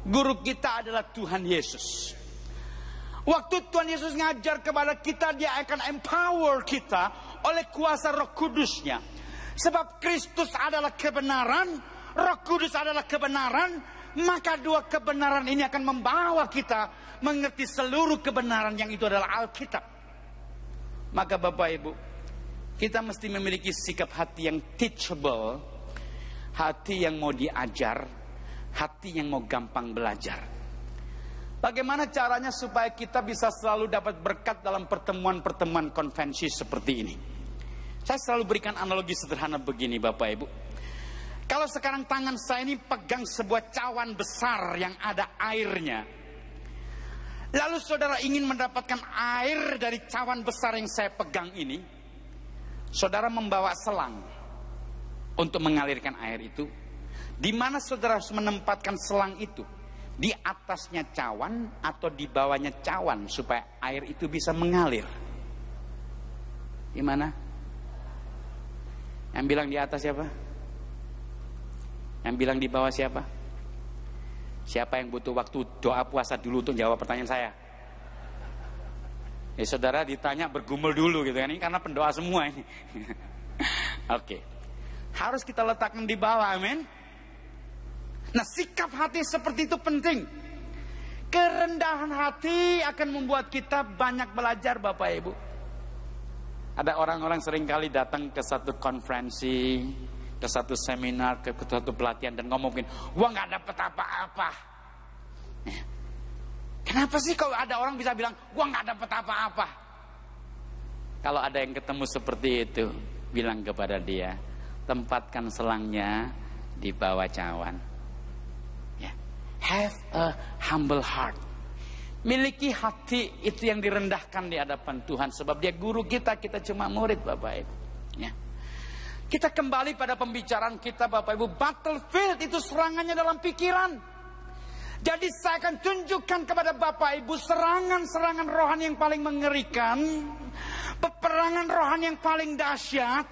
Guru kita adalah Tuhan Yesus. Waktu Tuhan Yesus ngajar kepada kita, Dia akan empower kita oleh kuasa Roh Kudus-Nya. Sebab Kristus adalah kebenaran, Roh Kudus adalah kebenaran. Maka dua kebenaran ini akan membawa kita mengerti seluruh kebenaran yang itu adalah Alkitab. Maka Bapak Ibu, kita mesti memiliki sikap hati yang teachable, hati yang mau diajar, hati yang mau gampang belajar. Bagaimana caranya supaya kita bisa selalu dapat berkat dalam pertemuan-pertemuan konvensi seperti ini? Saya selalu berikan analogi sederhana begini, Bapak Ibu. Kalau sekarang tangan saya ini pegang sebuah cawan besar yang ada airnya, lalu saudara ingin mendapatkan air dari cawan besar yang saya pegang ini, saudara membawa selang untuk mengalirkan air itu. Di mana saudara harus menempatkan selang itu? Di atasnya cawan atau di bawahnya cawan supaya air itu bisa mengalir? Di mana? Yang bilang di atas siapa? Yang bilang di bawah siapa? Siapa yang butuh waktu doa puasa dulu untuk jawab pertanyaan saya? Ya saudara ditanya bergumul dulu gitu kan, ini karena pendoa semua ini. Oke. Harus kita letakkan di bawah, amin. Nah, sikap hati seperti itu penting. Kerendahan hati akan membuat kita banyak belajar, Bapak Ibu. Ada orang-orang seringkali datang ke satu konferensi, ke satu seminar, ke satu pelatihan dan ngomongin, wah nggak dapet apa-apa. Kenapa sih kalau ada orang bisa bilang, wah nggak dapet apa-apa? Kalau ada yang ketemu seperti itu, bilang kepada dia, tempatkan selangnya di bawah cawan. Ya. Have a humble heart. Miliki hati itu yang direndahkan di hadapan Tuhan, sebab Dia guru kita, kita cuma murid, Bapak Ibu. Ya. Kita kembali pada pembicaraan kita, Bapak Ibu. Battlefield itu serangannya dalam pikiran. Jadi saya akan tunjukkan kepada Bapak Ibu serangan-serangan rohani yang paling mengerikan, peperangan rohani yang paling dahsyat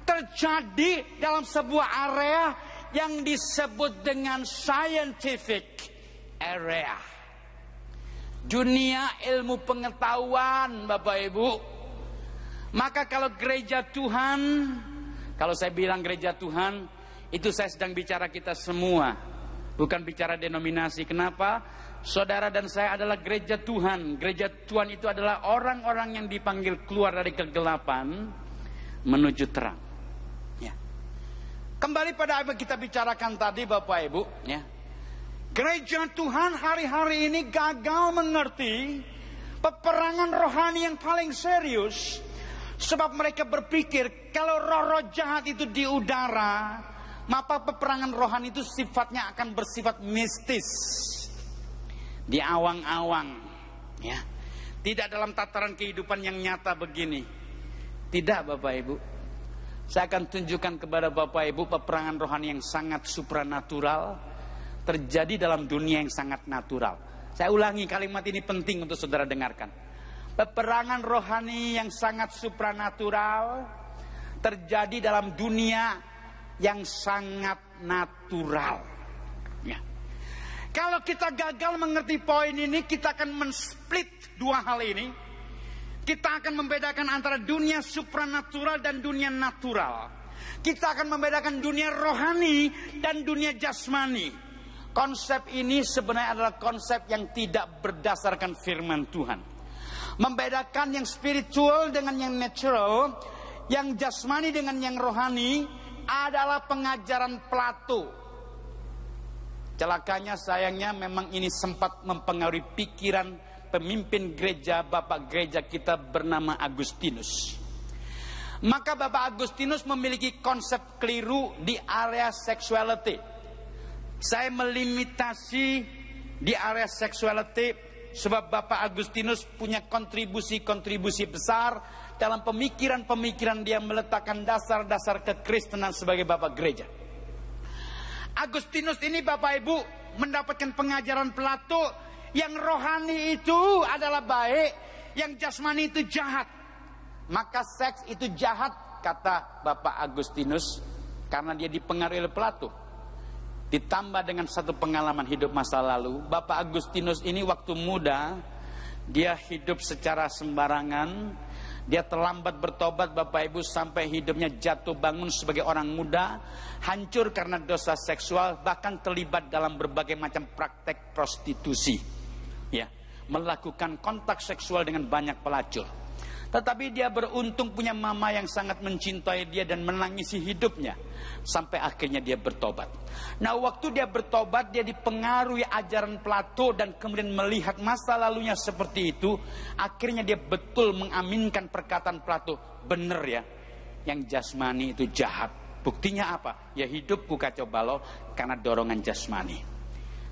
terjadi dalam sebuah area yang disebut dengan scientific area. Dunia ilmu pengetahuan, Bapak Ibu. Maka kalau gereja Tuhan, kalau saya bilang gereja Tuhan, itu saya sedang bicara kita semua, bukan bicara denominasi. Kenapa? Saudara dan saya adalah gereja Tuhan. Gereja Tuhan itu adalah orang-orang yang dipanggil keluar dari kegelapan menuju terang. Ya. Kembali pada apa yang kita bicarakan tadi, Bapak Ibu. Ya. Gereja Tuhan hari-hari ini gagal mengerti peperangan rohani yang paling serius. Sebab mereka berpikir kalau roh-roh jahat itu di udara, maka peperangan rohani itu sifatnya akan bersifat mistis, di awang-awang, ya. Tidak dalam tataran kehidupan yang nyata begini. Tidak Bapak Ibu. Saya akan tunjukkan kepada Bapak Ibu peperangan rohani yang sangat supranatural terjadi dalam dunia yang sangat natural. Saya ulangi, kalimat ini penting untuk saudara dengarkan. Peperangan rohani yang sangat supranatural terjadi dalam dunia yang sangat natural. Ya. Kalau kita gagal mengerti poin ini, kita akan men-split dua hal ini. Kita akan membedakan antara dunia supranatural dan dunia natural. Kita akan membedakan dunia rohani dan dunia jasmani. Konsep ini sebenarnya adalah konsep yang tidak berdasarkan firman Tuhan. Membedakan yang spiritual dengan yang natural, yang jasmani dengan yang rohani adalah pengajaran Plato. Celakanya sayangnya memang ini sempat mempengaruhi pikiran pemimpin gereja, Bapak gereja kita bernama Agustinus. Maka Bapak Agustinus memiliki konsep keliru di area sexuality. Saya melimitasi di area sexuality sebab Bapak Agustinus punya kontribusi besar dalam pemikiran-pemikiran dia meletakkan dasar-dasar kekristenan sebagai Bapak gereja. Agustinus ini Bapak Ibu mendapatkan pengajaran Plato yang rohani itu adalah baik, yang jasmani itu jahat. Maka seks itu jahat kata Bapak Agustinus karena dia dipengaruhi oleh Plato. Ditambah dengan satu pengalaman hidup masa lalu, Bapak Agustinus ini waktu muda dia hidup secara sembarangan. Dia terlambat bertobat Bapak Ibu sampai hidupnya jatuh bangun sebagai orang muda, hancur karena dosa seksual, bahkan terlibat dalam berbagai macam praktek prostitusi. Ya, melakukan kontak seksual dengan banyak pelacur. Tetapi dia beruntung punya mama yang sangat mencintai dia dan menangisi hidupnya sampai akhirnya dia bertobat. Nah, waktu dia bertobat dia dipengaruhi ajaran Plato dan kemudian melihat masa lalunya seperti itu. Akhirnya dia betul mengaminkan perkataan Plato, benar ya, yang jasmani itu jahat. Buktinya apa? Ya hidupku kacau balau karena dorongan jasmani.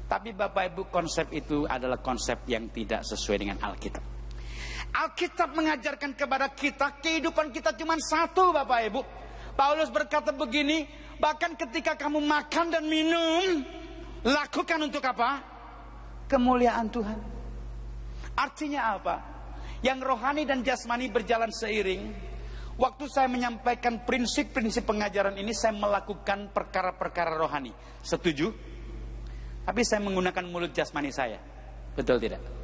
Tapi Bapak Ibu, konsep itu adalah konsep yang tidak sesuai dengan Alkitab. Alkitab mengajarkan kepada kita kehidupan kita cuma satu Bapak Ibu. Paulus berkata begini, bahkan ketika kamu makan dan minum, lakukan untuk apa? Kemuliaan Tuhan. Artinya apa? Yang rohani dan jasmani berjalan seiring. Waktu saya menyampaikan prinsip-prinsip pengajaran ini, saya melakukan perkara-perkara rohani. Setuju? Tapi saya menggunakan mulut jasmani saya. Betul tidak?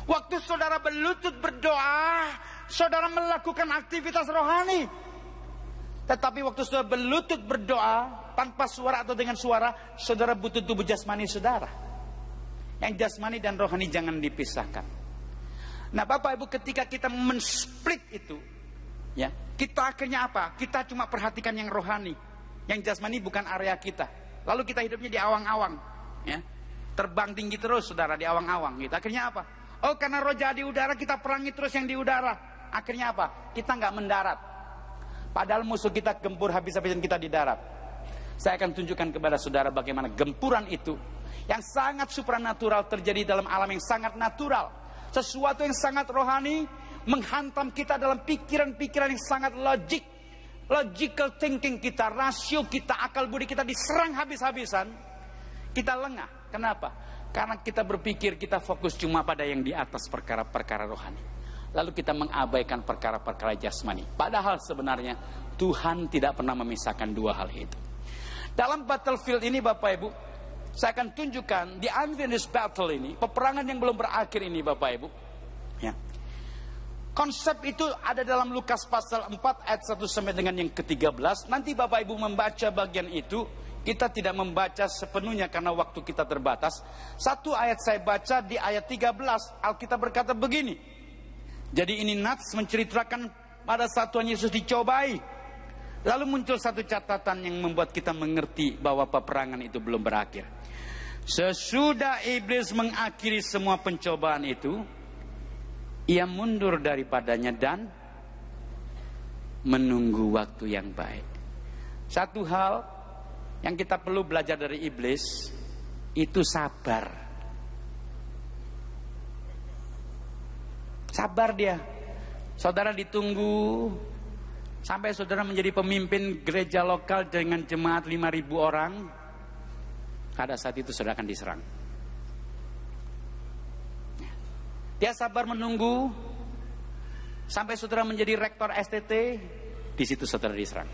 Waktu saudara berlutut berdoa, saudara melakukan aktivitas rohani. Tetapi waktu saudara berlutut berdoa tanpa suara atau dengan suara, saudara butuh tubuh jasmani saudara. Yang jasmani dan rohani jangan dipisahkan. Nah Bapak Ibu, ketika kita men-split itu, ya, kita akhirnya apa? Kita cuma perhatikan yang rohani, yang jasmani bukan area kita. Lalu kita hidupnya di awang-awang, ya, terbang tinggi terus saudara di awang-awang. Gitu. Akhirnya apa? Oh, karena roh jahat di udara, kita perangi terus yang di udara. Akhirnya apa? Kita nggak mendarat. Padahal musuh kita gempur habis-habisan kita di darat. Saya akan tunjukkan kepada saudara bagaimana gempuran itu yang sangat supranatural terjadi dalam alam yang sangat natural. Sesuatu yang sangat rohani menghantam kita dalam pikiran-pikiran yang sangat logik. Logical thinking kita, rasio kita, akal budi kita diserang habis-habisan. Kita lengah. Kenapa? Karena kita berpikir kita fokus cuma pada yang di atas perkara-perkara rohani. Lalu kita mengabaikan perkara-perkara jasmani. Padahal sebenarnya Tuhan tidak pernah memisahkan dua hal itu. Dalam battlefield ini Bapak Ibu, saya akan tunjukkan di unfinished battle ini, peperangan yang belum berakhir ini Bapak Ibu. Ya. Konsep itu ada dalam Lukas pasal 4 ayat 1 sampai dengan yang ke-13. Nanti Bapak Ibu membaca bagian itu. Kita tidak membaca sepenuhnya karena waktu kita terbatas. Satu ayat saya baca di ayat 13. Alkitab berkata begini. Jadi ini Nats menceritakan pada saat Tuhan Yesus dicobai. Lalu muncul satu catatan yang membuat kita mengerti bahwa peperangan itu belum berakhir. Sesudah iblis mengakhiri semua pencobaan itu, ia mundur daripadanya dan menunggu waktu yang baik. Satu hal yang kita perlu belajar dari iblis itu sabar. Sabar dia. Saudara ditunggu sampai saudara menjadi pemimpin gereja lokal dengan jemaat 5.000 orang. Pada saat itu saudara akan diserang. Dia sabar menunggu sampai saudara menjadi rektor STT. Di situ saudara diserang.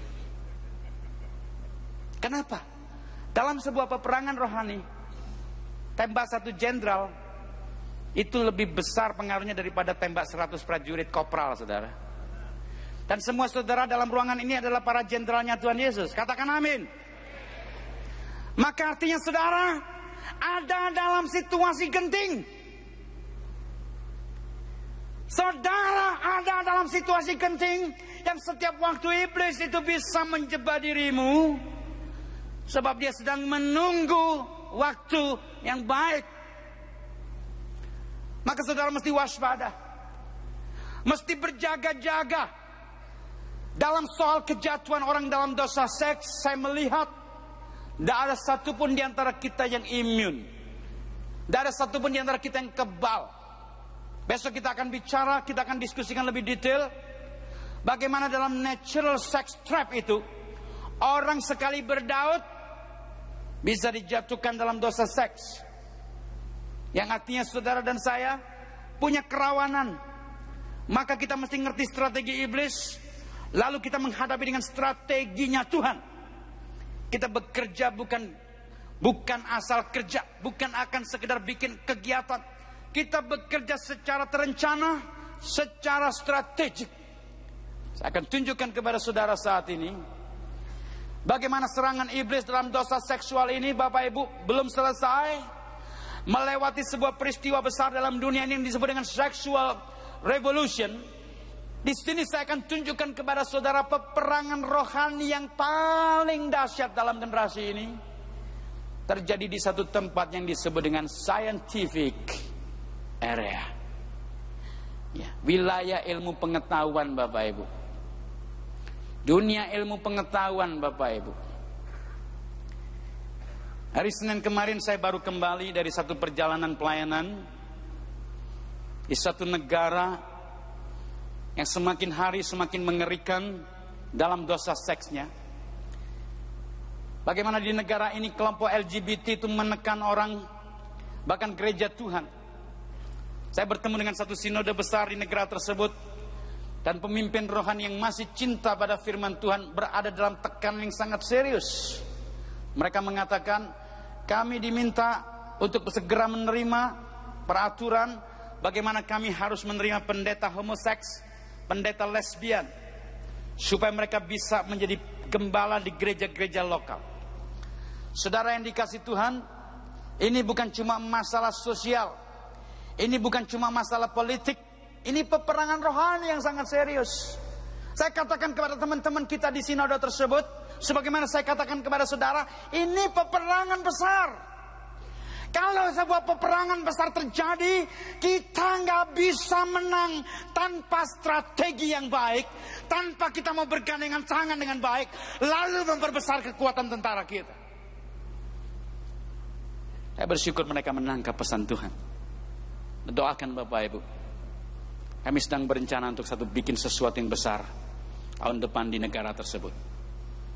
Kenapa? Dalam sebuah peperangan rohani, tembak satu jenderal itu lebih besar pengaruhnya daripada tembak 100 prajurit kopral, saudara. Dan semua saudara dalam ruangan ini adalah para jenderalnya Tuhan Yesus. Katakan amin. Maka artinya saudara ada dalam situasi genting. Saudara ada dalam situasi genting yang setiap waktu iblis itu bisa menjebak dirimu. Sebab dia sedang menunggu waktu yang baik. Maka saudara mesti waspada. Mesti berjaga-jaga. Dalam soal kejatuhan orang dalam dosa seks, saya melihat tidak ada satupun di antara kita yang imun. Tidak ada satupun di antara kita yang kebal. Besok kita akan bicara, kita akan diskusikan lebih detail. Bagaimana dalam natural sex trap itu, orang sekali berdaud bisa dijatuhkan dalam dosa seks. Yang artinya saudara dan saya punya kerawanan. Maka kita mesti ngerti strategi iblis. Lalu kita menghadapi dengan strateginya Tuhan. Kita bekerja bukan asal kerja. Bukan akan sekedar bikin kegiatan. Kita bekerja secara terencana, secara strategik. Saya akan tunjukkan kepada saudara saat ini bagaimana serangan iblis dalam dosa seksual ini, Bapak Ibu, belum selesai. Melewati sebuah peristiwa besar dalam dunia ini yang disebut dengan sexual revolution. Di sini saya akan tunjukkan kepada saudara peperangan rohani yang paling dahsyat dalam generasi ini terjadi di satu tempat yang disebut dengan scientific area. Ya, wilayah ilmu pengetahuan, Bapak Ibu. Dunia ilmu pengetahuan, Bapak Ibu. Hari Senin kemarin saya baru kembali dari satu perjalanan pelayanan di satu negara yang semakin hari semakin mengerikan dalam dosa seksnya. Bagaimana di negara ini kelompok LGBT itu menekan orang, bahkan gereja Tuhan. Saya bertemu dengan satu sinode besar di negara tersebut, dan pemimpin rohani yang masih cinta pada firman Tuhan berada dalam tekanan yang sangat serius. Mereka mengatakan, kami diminta untuk segera menerima peraturan bagaimana kami harus menerima pendeta homoseks, pendeta lesbian, supaya mereka bisa menjadi gembala di gereja-gereja lokal. Saudara yang dikasih Tuhan, ini bukan cuma masalah sosial, ini bukan cuma masalah politik, ini peperangan rohani yang sangat serius. Saya katakan kepada teman-teman kita di sinode tersebut, sebagaimana saya katakan kepada saudara, ini peperangan besar. Kalau sebuah peperangan besar terjadi, kita nggak bisa menang tanpa strategi yang baik, tanpa kita mau bergandengan tangan dengan baik, lalu memperbesar kekuatan tentara kita. Saya bersyukur mereka menangkap pesan Tuhan. Doakan Bapak Ibu. Kami sedang berencana untuk bikin sesuatu yang besar tahun depan di negara tersebut.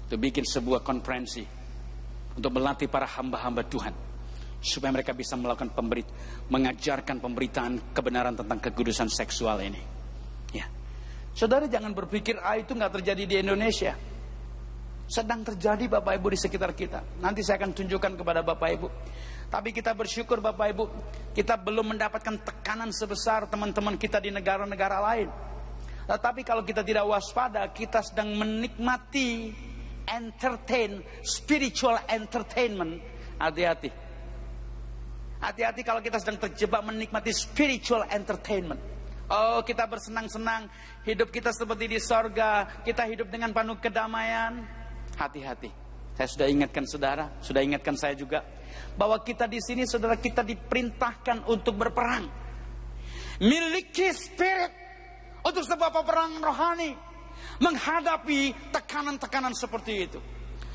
Untuk bikin sebuah konferensi untuk melatih para hamba-hamba Tuhan supaya mereka bisa melakukan mengajarkan pemberitaan kebenaran tentang kekudusan seksual ini. Ya, saudara jangan berpikir itu nggak terjadi di Indonesia. Sedang terjadi Bapak Ibu di sekitar kita. Nanti saya akan tunjukkan kepada Bapak Ibu. Tapi kita bersyukur Bapak Ibu, kita belum mendapatkan tekanan sebesar teman-teman kita di negara-negara lain. Tetapi kalau kita tidak waspada, kita sedang menikmati spiritual entertainment. Hati-hati. Hati-hati kalau kita sedang terjebak menikmati spiritual entertainment. Oh, kita bersenang-senang, hidup kita seperti di sorga, kita hidup dengan penuh kedamaian. Hati-hati. Saya sudah ingatkan saudara, sudah ingatkan saya juga, bahwa kita di sini saudara kita diperintahkan untuk berperang. Miliki spirit untuk sebuah peperangan rohani, menghadapi tekanan-tekanan seperti itu.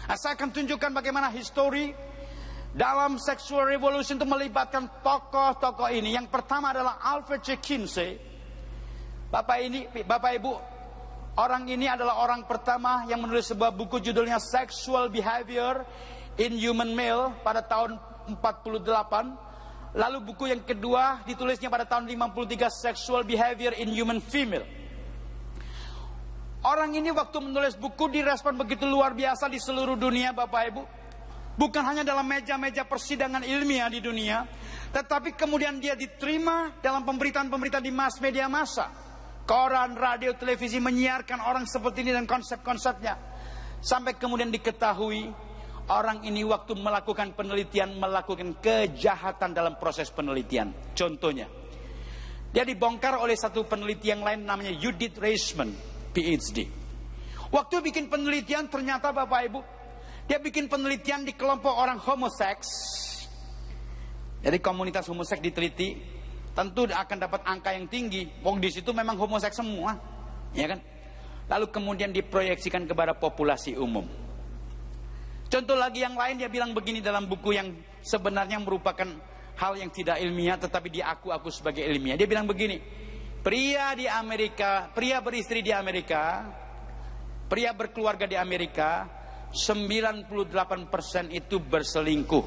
Nah, saya akan tunjukkan bagaimana histori dalam sexual revolution itu melibatkan tokoh-tokoh ini. Yang pertama adalah Albert J. Kinsey. Bapak Ibu, orang ini adalah orang pertama yang menulis sebuah buku judulnya Sexual Behavior in Human Male pada tahun 48. Lalu buku yang kedua ditulisnya pada tahun 53, Sexual Behavior in Human Female. Orang ini waktu menulis buku direspon begitu luar biasa di seluruh dunia, Bapak Ibu. Bukan hanya dalam meja-meja persidangan ilmiah di dunia, tetapi kemudian dia diterima dalam pemberitaan-pemberitaan di mass media massa. Koran, radio, televisi menyiarkan orang seperti ini dan konsep-konsepnya. Sampai kemudian diketahui orang ini waktu melakukan penelitian melakukan kejahatan dalam proses penelitian. Contohnya, dia dibongkar oleh satu peneliti yang lain namanya Judith Reisman, PhD. Waktu bikin penelitian ternyata Bapak Ibu, dia bikin penelitian di kelompok orang homoseks. Jadi komunitas homoseks diteliti, tentu akan dapat angka yang tinggi. Wong di situ memang homoseks semua, ya kan? Lalu kemudian diproyeksikan kepada populasi umum. Contoh lagi yang lain, dia bilang begini dalam buku yang sebenarnya merupakan hal yang tidak ilmiah tetapi diaku-aku sebagai ilmiah. Dia bilang begini, pria di Amerika, pria beristri di Amerika, pria berkeluarga di Amerika, 98% itu berselingkuh.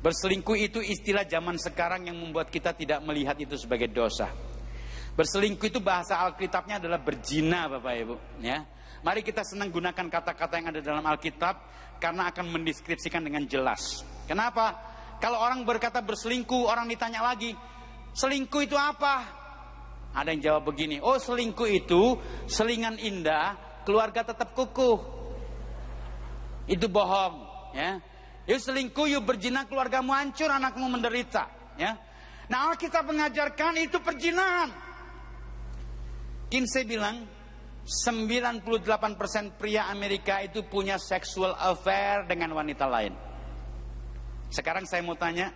Berselingkuh itu istilah zaman sekarang yang membuat kita tidak melihat itu sebagai dosa. Berselingkuh itu bahasa Alkitabnya adalah berzina, Bapak Ibu, ya. Mari kita senang gunakan kata-kata yang ada dalam Alkitab karena akan mendeskripsikan dengan jelas. Kenapa? Kalau orang berkata berselingkuh, orang ditanya lagi, selingkuh itu apa? Ada yang jawab begini, oh selingkuh itu selingan indah, keluarga tetap kukuh. Itu bohong, ya. Yuk selingkuh, yuk berzina, keluargamu hancur, anakmu menderita, ya. Nah, Alkitab mengajarkan itu perzinahan. Kinsey bilang 98% pria Amerika itu punya sexual affair dengan wanita lain. Sekarang saya mau tanya,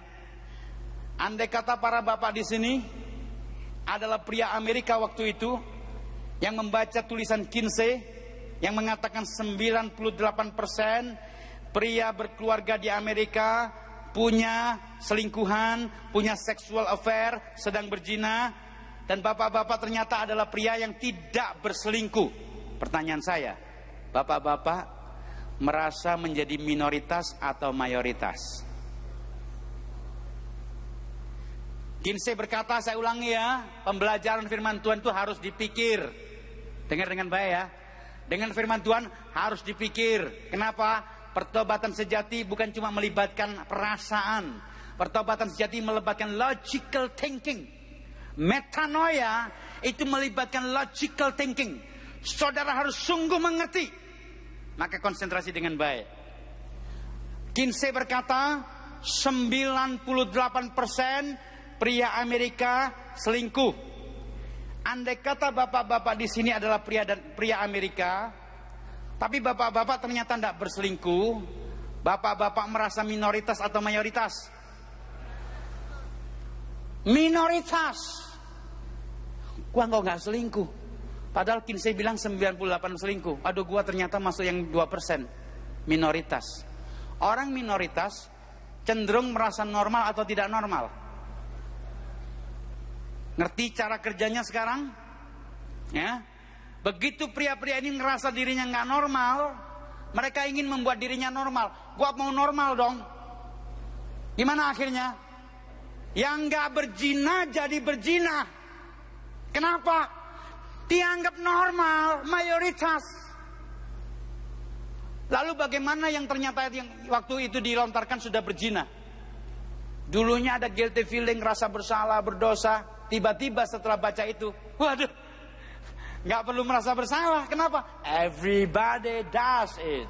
andai kata para bapak di sini adalah pria Amerika waktu itu yang membaca tulisan Kinsey yang mengatakan 98% pria berkeluarga di Amerika punya selingkuhan, punya sexual affair, sedang berzina, dan bapak-bapak ternyata adalah pria yang tidak berselingkuh. Pertanyaan saya, bapak-bapak merasa menjadi minoritas atau mayoritas? Kinsey berkata, saya ulangi ya, pembelajaran firman Tuhan itu harus dipikir. Dengar dengan baik ya. Dengan firman Tuhan harus dipikir. Kenapa? Pertobatan sejati bukan cuma melibatkan perasaan. Pertobatan sejati melibatkan logical thinking. Metanoia itu melibatkan logical thinking. Saudara harus sungguh mengerti. Maka konsentrasi dengan baik. Kinsey berkata 98% pria Amerika selingkuh. Andai kata bapak-bapak di sini adalah pria Amerika, tapi bapak-bapak ternyata tidak berselingkuh, bapak-bapak merasa minoritas atau mayoritas? Minoritas. Gua nggak selingkuh. Padahal Kinsey bilang 98 selingkuh. Aduh, gua ternyata masuk yang 2%. Minoritas. Orang minoritas cenderung merasa normal atau tidak normal? Ngerti cara kerjanya sekarang? Ya. Begitu pria-pria ini ngerasa dirinya nggak normal, mereka ingin membuat dirinya normal. Gua mau normal dong. Gimana akhirnya? Yang nggak berzina jadi berzina. Kenapa? Dianggap normal, mayoritas. Lalu bagaimana yang ternyata yang waktu itu dilontarkan sudah berzina? Dulunya ada guilty feeling, rasa bersalah, berdosa. Tiba-tiba setelah baca itu, waduh, nggak perlu merasa bersalah. Kenapa? Everybody does it.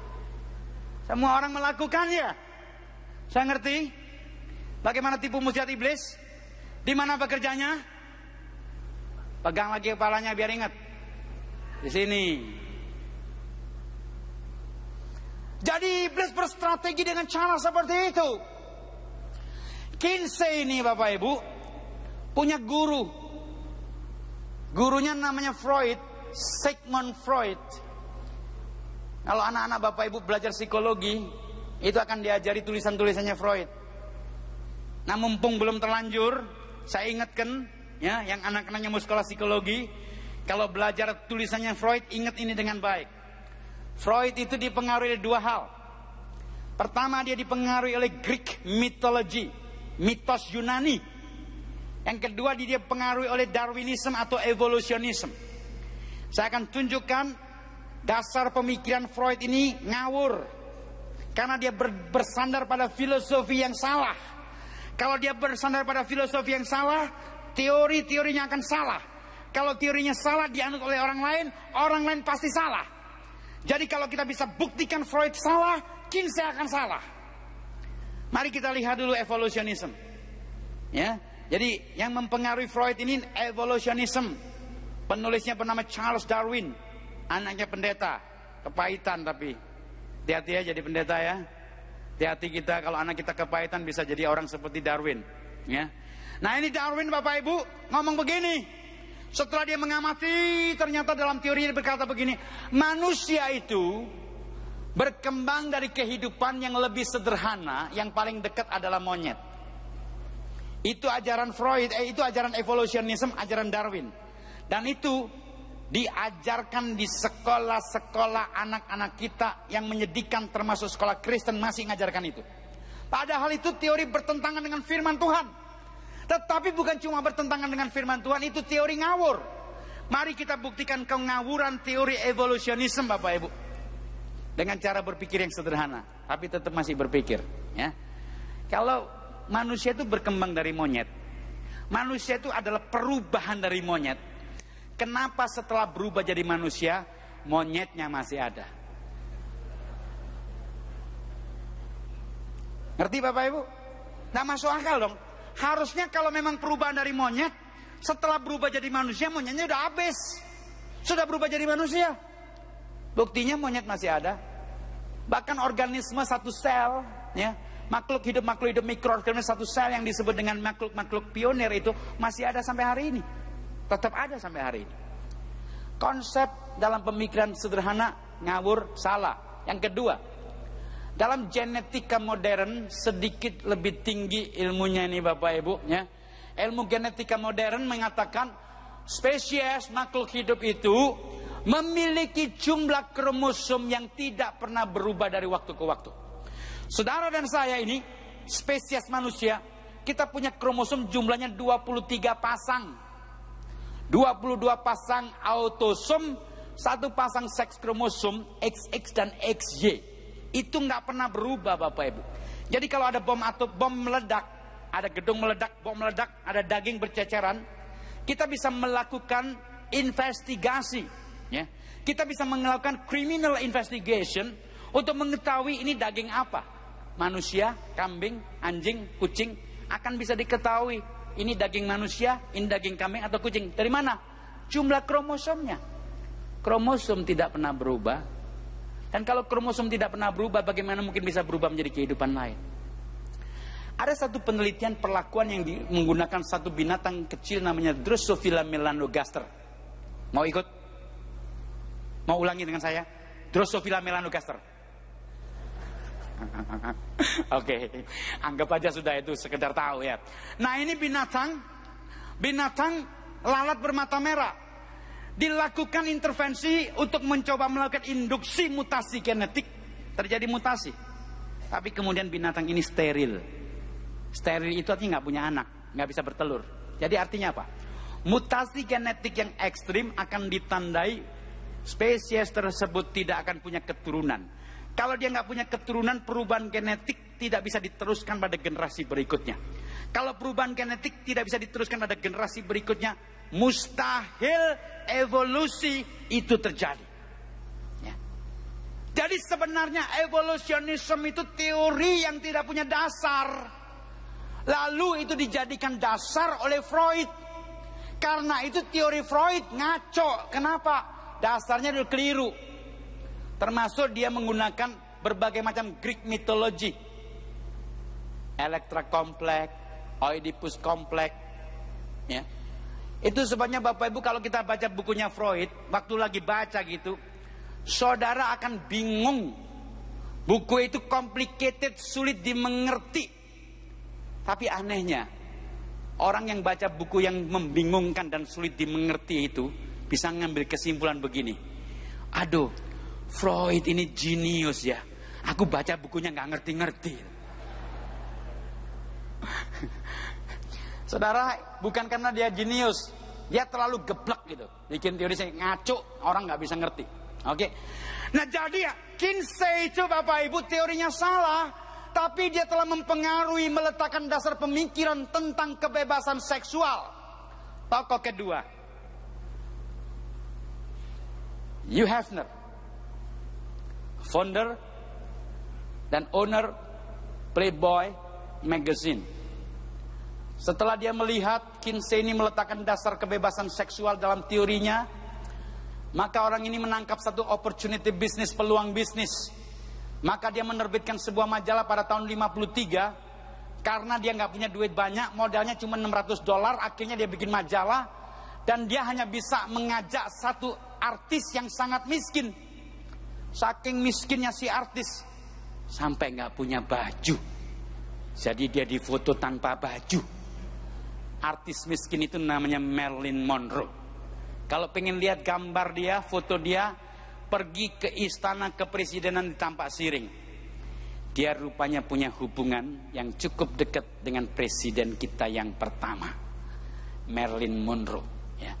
Semua orang melakukannya. Saya ngerti. Bagaimana tipu muslihat iblis? Di mana bekerjanya? Pegang lagi kepalanya biar ingat. Di sini. Jadi iblis berstrategi dengan cara seperti itu. Kinsey ini Bapak Ibu punya guru. Gurunya namanya Freud, Sigmund Freud. Kalau anak-anak Bapak Ibu belajar psikologi, itu akan diajari tulisan-tulisannya Freud. Nah, mumpung belum terlanjur, saya ingatkan ya, yang anak-anaknya mau sekolah psikologi, kalau belajar tulisannya Freud, ingat ini dengan baik. Freud itu dipengaruhi oleh dua hal. Pertama, dia dipengaruhi oleh Greek mythology, mitos Yunani. Yang kedua, dia dipengaruhi oleh Darwinism atau evolutionism. Saya akan tunjukkan dasar pemikiran Freud ini ngawur, karena dia bersandar pada filosofi yang salah. Kalau dia bersandar pada filosofi yang salah, teori-teorinya akan salah. Kalau teorinya salah dianut oleh orang lain pasti salah. Jadi kalau kita bisa buktikan Freud salah, Kinsey akan salah. Mari kita lihat dulu evolutionism. Ya, jadi yang mempengaruhi Freud ini evolutionism. Penulisnya bernama Charles Darwin, anaknya pendeta, kepahitan tapi hati-hati ya jadi pendeta ya. Hati-hati kita kalau anak kita kepahitan bisa jadi orang seperti Darwin. Ya. Nah ini Darwin Bapak Ibu ngomong begini. Setelah dia mengamati, ternyata dalam teori dia berkata begini, manusia itu berkembang dari kehidupan yang lebih sederhana, yang paling dekat adalah monyet. Itu ajaran Freud, itu ajaran evolutionism, ajaran Darwin. Dan itu diajarkan di sekolah-sekolah anak-anak kita yang menyedihkan, termasuk sekolah Kristen masih mengajarkan itu. Padahal itu teori bertentangan dengan firman Tuhan. Tetapi bukan cuma bertentangan dengan firman Tuhan, itu teori ngawur. Mari kita buktikan kengawuran teori evolutionism Bapak Ibu. Dengan cara berpikir yang sederhana, tapi tetap masih berpikir. Ya. Kalau manusia itu berkembang dari monyet, manusia itu adalah perubahan dari monyet. Kenapa setelah berubah jadi manusia, monyetnya masih ada? Ngerti Bapak Ibu? Nggak masuk akal dong. Harusnya kalau memang perubahan dari monyet, setelah berubah jadi manusia, monyetnya udah habis. Sudah berubah jadi manusia. Buktinya monyet masih ada. Bahkan organisme satu sel, ya, makhluk hidup mikroorganisme satu sel yang disebut dengan makhluk pionir itu masih ada sampai hari ini. Tetap ada sampai hari ini. Konsep dalam pemikiran sederhana ngawur, salah. Yang kedua, dalam genetika modern sedikit lebih tinggi ilmunya ini Bapak Ibu, ya. Ilmu genetika modern mengatakan spesies makhluk hidup itu memiliki jumlah kromosom yang tidak pernah berubah dari waktu ke waktu. Saudara dan saya ini spesies manusia, kita punya kromosom jumlahnya 23 pasang. 22 pasang autosom, satu pasang seks kromosom XX dan XY. Itu nggak pernah berubah Bapak Ibu. Jadi kalau ada bom meledak, ada gedung meledak, bom meledak, ada daging berceceran, kita bisa melakukan investigasi, ya. Kita bisa melakukan criminal investigation untuk mengetahui ini daging apa. Manusia, kambing, anjing, kucing akan bisa diketahui ini daging manusia, ini daging kambing atau kucing. Dari mana? Jumlah kromosomnya. Kromosom tidak pernah berubah. Dan kalau kromosom tidak pernah berubah, bagaimana mungkin bisa berubah menjadi kehidupan lain? Ada satu penelitian perlakuan yang menggunakan satu binatang kecil namanya Drosophila melanogaster. Mau ikut? Mau ulangi dengan saya? Drosophila melanogaster. Oke, anggap aja sudah itu sekedar tahu ya. Nah ini binatang lalat bermata merah. Dilakukan intervensi untuk mencoba melakukan induksi mutasi genetik, terjadi mutasi. Tapi kemudian binatang ini steril. Steril itu artinya nggak punya anak, nggak bisa bertelur. Jadi artinya apa? Mutasi genetik yang ekstrim akan ditandai spesies tersebut tidak akan punya keturunan. Kalau dia nggak punya keturunan, perubahan genetik tidak bisa diteruskan pada generasi berikutnya. Kalau perubahan genetik tidak bisa diteruskan pada generasi berikutnya, mustahil evolusi itu terjadi. Ya. Jadi sebenarnya evolutionism itu teori yang tidak punya dasar. Lalu itu dijadikan dasar oleh Freud. Karena itu teori Freud ngaco. Kenapa? Dasarnya itu keliru. Termasuk dia menggunakan berbagai macam Greek mythology. Elektra kompleks, Oedipus kompleks. Ya. Itu sebabnya Bapak Ibu kalau kita baca bukunya Freud, waktu lagi baca gitu, saudara akan bingung. Buku itu complicated, sulit dimengerti. Tapi anehnya, Orang yang baca buku yang membingungkan dan sulit dimengerti itu bisa ngambil kesimpulan begini. Aduh, Freud ini jenius ya. Aku baca bukunya nggak ngerti-ngerti. Saudara, bukan karena dia jenius, dia terlalu geblek gitu. Bikin teori saya ngaco, orang nggak bisa ngerti. Oke. Nah jadi ya, Kinsey itu Bapak Ibu teorinya salah, tapi dia telah mempengaruhi, meletakkan dasar pemikiran tentang kebebasan seksual. Tokoh kedua, Hugh Hefner, founder dan owner Playboy Magazine. Setelah dia melihat Kinsey ini meletakkan dasar kebebasan seksual dalam teorinya, maka orang ini menangkap satu opportunity bisnis, peluang bisnis. Maka dia menerbitkan sebuah majalah pada tahun 53. Karena dia nggak punya duit banyak, modalnya cuma $600, akhirnya dia bikin majalah. Dan dia hanya bisa mengajak satu artis yang sangat miskin. Saking miskinnya si artis, sampai nggak punya baju. Jadi dia difoto tanpa baju. Artis miskin itu namanya Marilyn Monroe. Kalau pengen lihat gambar dia, foto dia, pergi ke istana kepresidenan di Tampak Siring. Dia rupanya punya hubungan yang cukup dekat dengan presiden kita yang pertama, Marilyn Monroe. Ya.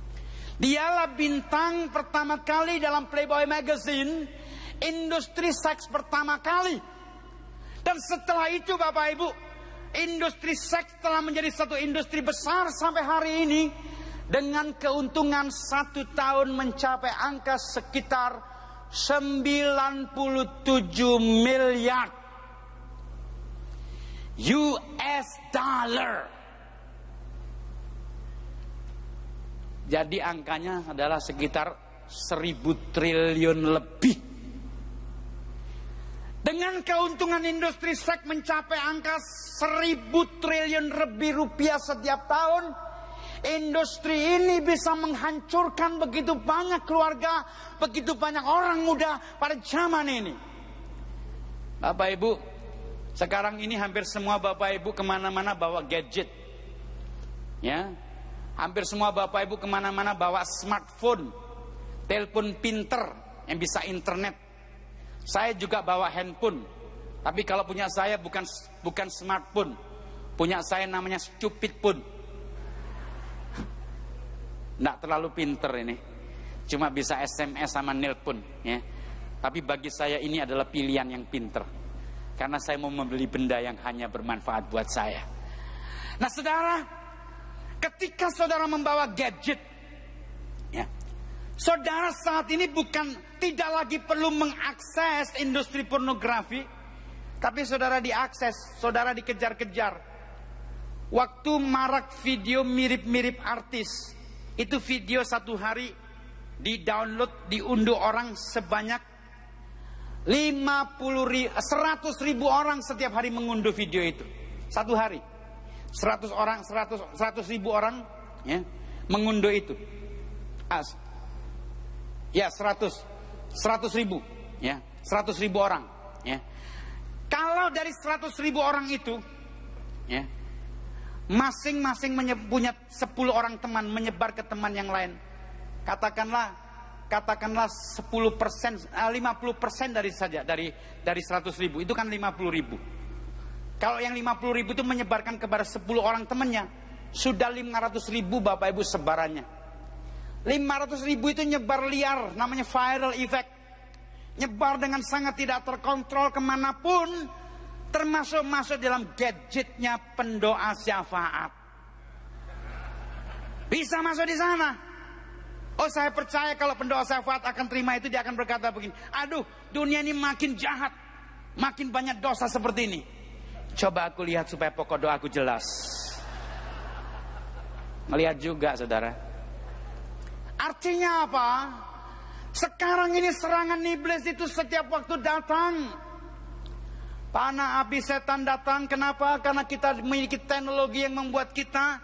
Dialah bintang pertama kali dalam Playboy Magazine, industri seks pertama kali. Dan setelah itu Bapak Ibu, industri seks telah menjadi satu industri besar sampai hari ini. Dengan keuntungan 1 tahun mencapai angka sekitar 97 miliar US dollar. Jadi angkanya adalah sekitar 1.000 triliun lebih. Dengan keuntungan industri seks mencapai angka 1.000 triliun lebih rupiah setiap tahun, industri ini bisa menghancurkan begitu banyak keluarga, begitu banyak orang muda pada zaman ini. Bapak Ibu, sekarang ini hampir semua Bapak Ibu kemana-mana bawa gadget. Ya, hampir semua Bapak Ibu kemana-mana bawa smartphone, telepon pinter yang bisa internet. Saya juga bawa handphone, tapi kalau punya saya bukan smartphone, punya saya namanya stupid phone. Nggak terlalu pinter ini, cuma bisa SMS sama nelpon ya. Tapi bagi saya ini adalah pilihan yang pinter, karena saya mau membeli benda yang hanya bermanfaat buat saya. Nah saudara, ketika saudara membawa gadget ya, saudara saat ini tidak lagi perlu mengakses industri pornografi, tapi saudara diakses, saudara dikejar-kejar. Waktu marak video mirip-mirip artis, itu video satu hari di-download, diunduh orang sebanyak 100.000 orang setiap hari mengunduh video itu. Satu hari 100.000 orang ya, mengunduh itu. Ya 100.000 ya, 100.000 orang ya. Kalau dari 100.000 orang itu ya, masing-masing punya 10 orang teman, menyebar ke teman yang lain. Katakanlah 10%, 50% dari 100.000 itu kan 50.000. Kalau yang 50.000 itu menyebarkan kepada 10 orang temannya, sudah 500.000 Bapak Ibu sebarannya. 500.000 itu nyebar liar, namanya viral effect. Nyebar dengan sangat tidak terkontrol kemanapun, termasuk masuk dalam gadgetnya pendoa syafaat. Bisa masuk di sana. Oh saya percaya kalau pendoa syafaat akan terima itu, dia akan berkata begini, aduh dunia ini makin jahat, makin banyak dosa seperti ini. Coba aku lihat supaya pokok doaku jelas. Melihat juga saudara. Artinya apa? Sekarang ini serangan iblis itu setiap waktu datang. Panah api setan datang. Kenapa? Karena kita memiliki teknologi yang membuat kita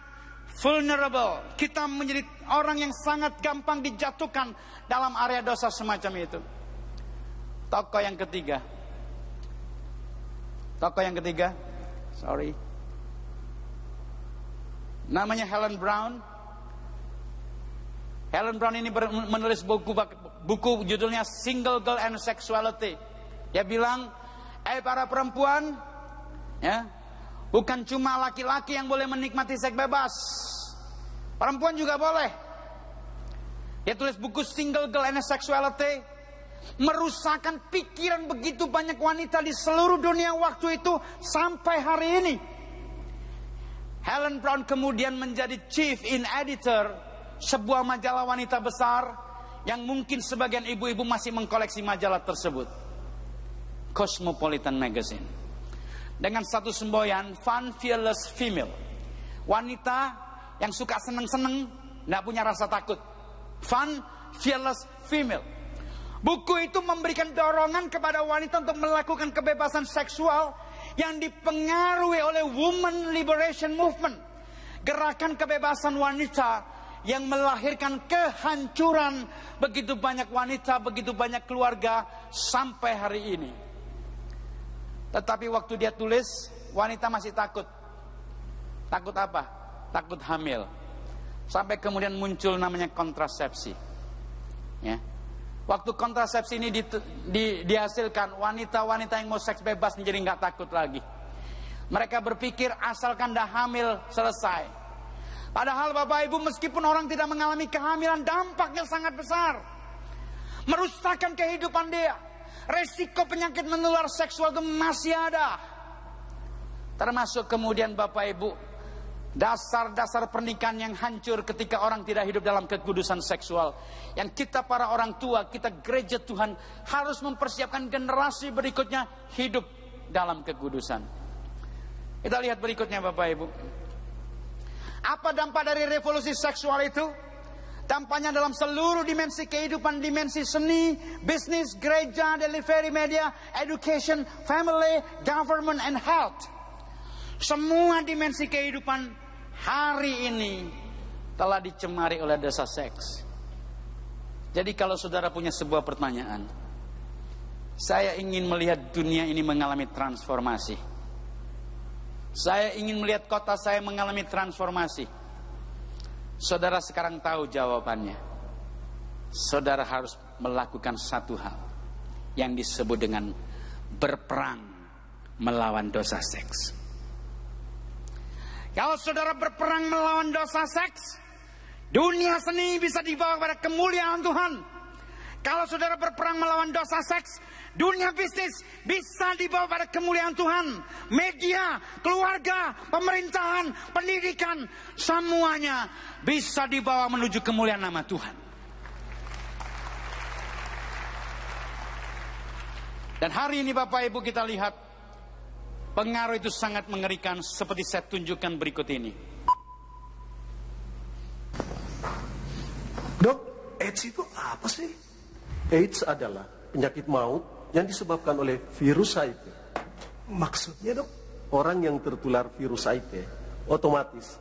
vulnerable. Kita menjadi orang yang sangat gampang dijatuhkan dalam area dosa semacam itu. Tokoh yang ketiga. namanya Helen Brown. Helen Brown ini menulis buku judulnya Single Girl and Sexuality. Dia bilang, para perempuan, ya, bukan cuma laki-laki yang boleh menikmati seks bebas, perempuan juga boleh. Dia tulis buku Single Girl and Sexuality, merusakkan pikiran begitu banyak wanita di seluruh dunia waktu itu sampai hari ini. Helen Brown kemudian menjadi chief in editor sebuah majalah wanita besar yang mungkin sebagian ibu-ibu masih mengkoleksi majalah tersebut, Cosmopolitan Magazine, dengan satu semboyan Fun Fearless Female, wanita yang suka seneng-seneng, gak punya rasa takut. Fun Fearless Female. Buku itu memberikan dorongan kepada wanita untuk melakukan kebebasan seksual yang dipengaruhi oleh Women Liberation Movement, gerakan kebebasan wanita yang melahirkan kehancuran begitu banyak wanita, begitu banyak keluarga sampai hari ini. Tetapi waktu dia tulis, wanita masih takut. Takut apa? Takut hamil. Sampai kemudian muncul namanya kontrasepsi. Ya. Waktu kontrasepsi ini dihasilkan, wanita-wanita yang mau seks bebas menjadi nggak takut lagi. Mereka berpikir asalkan dah hamil selesai. Padahal Bapak Ibu, meskipun orang tidak mengalami kehamilan, dampaknya sangat besar. Merusakkan kehidupan dia. Resiko penyakit menular seksual itu masih ada. Termasuk kemudian Bapak Ibu, dasar-dasar pernikahan yang hancur ketika orang tidak hidup dalam kekudusan seksual. Yang kita para orang tua, kita gereja Tuhan harus mempersiapkan generasi berikutnya hidup dalam kekudusan. Kita lihat berikutnya Bapak Ibu. Apa dampak dari revolusi seksual itu? Dampaknya dalam seluruh dimensi kehidupan, dimensi seni, bisnis, gereja, delivery media, education, family, government, and health. Semua dimensi kehidupan hari ini telah dicemari oleh dosa seks. Jadi kalau saudara punya sebuah pertanyaan, saya ingin melihat dunia ini mengalami transformasi. Saya ingin melihat kota saya mengalami transformasi. Saudara sekarang tahu jawabannya. Saudara harus melakukan satu hal yang disebut dengan berperang melawan dosa seks. Kalau saudara berperang melawan dosa seks, dunia seni bisa dibawa pada kemuliaan Tuhan. Kalau saudara berperang melawan dosa seks, dunia bisnis bisa dibawa pada kemuliaan Tuhan. Media, keluarga, pemerintahan, pendidikan, semuanya bisa dibawa menuju kemuliaan nama Tuhan. Dan hari ini Bapak Ibu kita lihat, pengaruh itu sangat mengerikan seperti saya tunjukkan berikut ini. Dok, AIDS itu apa sih? AIDS adalah penyakit maut yang disebabkan oleh virus HIV. Maksudnya dok? Orang yang tertular virus HIV, otomatis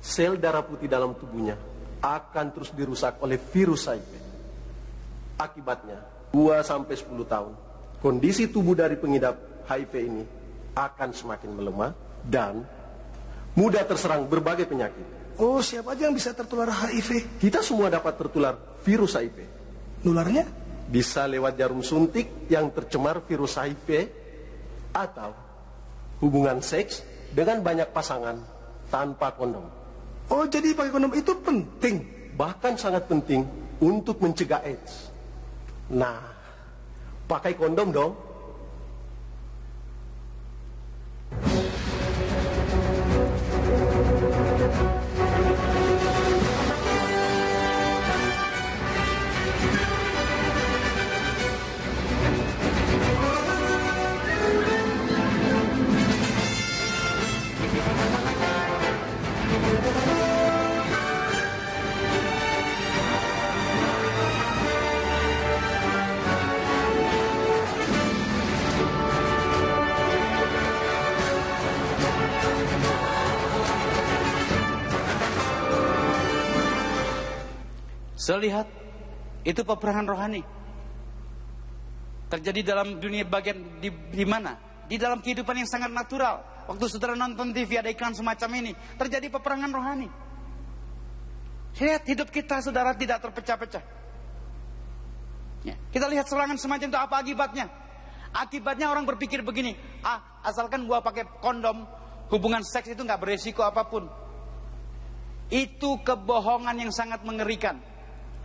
sel darah putih dalam tubuhnya akan terus dirusak oleh virus HIV. Akibatnya 2-10 tahun, kondisi tubuh dari pengidap HIV ini akan semakin melemah dan mudah terserang berbagai penyakit. Oh, siapa aja yang bisa tertular HIV? Kita semua dapat tertular virus HIV. Nularnya? Bisa lewat jarum suntik yang tercemar virus HIV atau hubungan seks dengan banyak pasangan tanpa kondom. Oh, jadi pakai kondom itu penting? Bahkan sangat penting untuk mencegah AIDS. Nah, pakai kondom dong. Saya lihat itu peperangan rohani terjadi dalam dunia bagian di mana? Di dalam kehidupan yang sangat natural. waktu saudara nonton TV ada iklan semacam ini, terjadi peperangan rohani. Lihat hidup kita saudara tidak terpecah-pecah. Ya, kita lihat serangan semacam itu, apa akibatnya? Akibatnya orang berpikir begini, asalkan gua pakai kondom, hubungan seks itu nggak beresiko apapun. Itu kebohongan yang sangat mengerikan.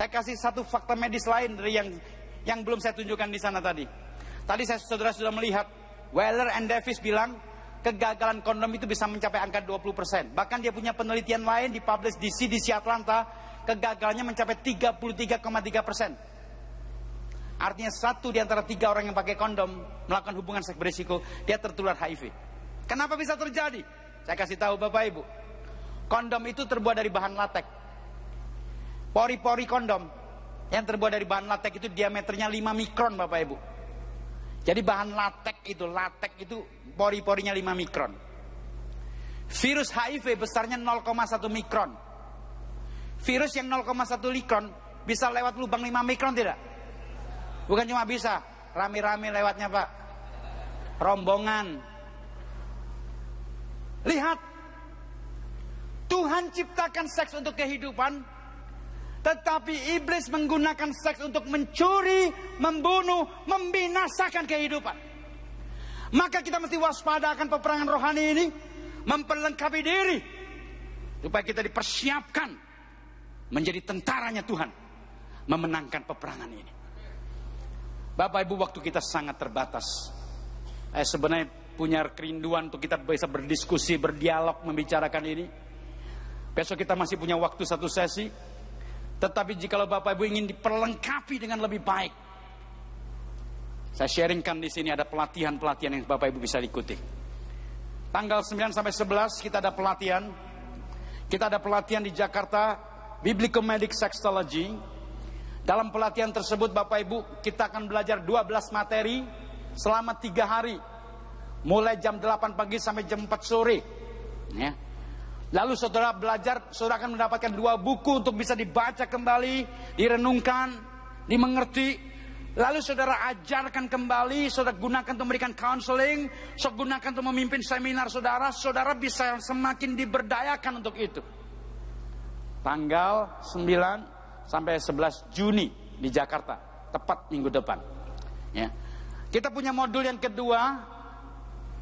Saya kasih satu fakta medis lain dari yang belum saya tunjukkan di sana tadi. Tadi saudara sudah melihat Weller and Davis bilang kegagalan kondom itu bisa mencapai angka 20%. Bahkan dia punya penelitian lain dipublish di CDC Atlanta, kegagalannya mencapai 33,3%. Artinya 1 di antara 3 orang yang pakai kondom melakukan hubungan seks berisiko, dia tertular HIV. Kenapa bisa terjadi? Saya kasih tahu Bapak Ibu. Kondom itu terbuat dari bahan latek. Pori-pori kondom yang terbuat dari bahan latek itu diameternya 5 mikron Bapak Ibu. Jadi bahan latek itu pori-porinya 5 mikron. Virus HIV besarnya 0,1 mikron. Virus yang 0,1 mikron bisa lewat lubang 5 mikron tidak? Bukan cuma bisa, rame-rame lewatnya Pak. Rombongan. Lihat, Tuhan ciptakan seks untuk kehidupan, tetapi iblis menggunakan seks untuk mencuri, membunuh, membinasakan kehidupan. Maka kita mesti waspada akan peperangan rohani ini, memperlengkapi diri supaya kita dipersiapkan menjadi tentaranya Tuhan, memenangkan peperangan ini. Bapak Ibu, waktu kita sangat terbatas. Sebenarnya punya kerinduan untuk kita bisa berdiskusi, berdialog, membicarakan ini. Besok kita masih punya waktu 1 sesi. Tetapi jikalau Bapak Ibu ingin diperlengkapi dengan lebih baik, saya sharingkan di sini ada pelatihan-pelatihan yang Bapak Ibu bisa ikuti. Tanggal 9 sampai 11 kita ada pelatihan. Kita ada pelatihan di Jakarta, Biblical-Medic Sexology. Dalam pelatihan tersebut Bapak Ibu, kita akan belajar 12 materi selama 3 hari. Mulai jam 8 pagi sampai jam 4 sore. Ya. Lalu saudara belajar, saudara akan mendapatkan 2 buku untuk bisa dibaca kembali, direnungkan, dimengerti. Lalu saudara ajarkan kembali, saudara gunakan untuk memberikan counseling, saudara gunakan untuk memimpin seminar saudara. Saudara bisa semakin diberdayakan untuk itu. Tanggal 9 sampai 11 Juni di Jakarta, tepat minggu depan. Ya. Kita punya modul yang kedua,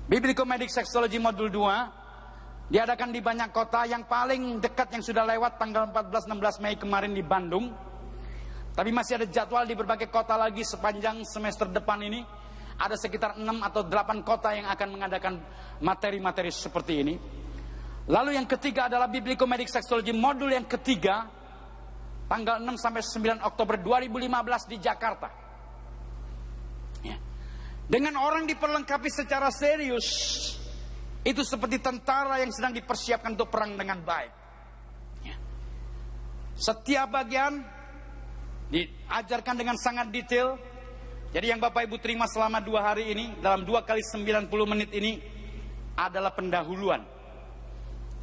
Biblical-Medic Sexology modul 2. Diadakan di banyak kota, yang paling dekat yang sudah lewat tanggal 14-16 Mei kemarin di Bandung. Tapi masih ada jadwal di berbagai kota lagi sepanjang semester depan ini. Ada sekitar 6 atau 8 kota yang akan mengadakan materi-materi seperti ini. Lalu yang ketiga adalah Biblical-Medic Sexology modul yang ketiga, tanggal 6 sampai 9 Oktober 2015 di Jakarta. Ya. Dengan orang diperlengkapi secara serius, itu seperti tentara yang sedang dipersiapkan untuk perang dengan baik. Ya. Setiap bagian diajarkan dengan sangat detail. Jadi yang Bapak Ibu terima selama 2 hari ini, dalam 2 kali 90 menit ini adalah pendahuluan.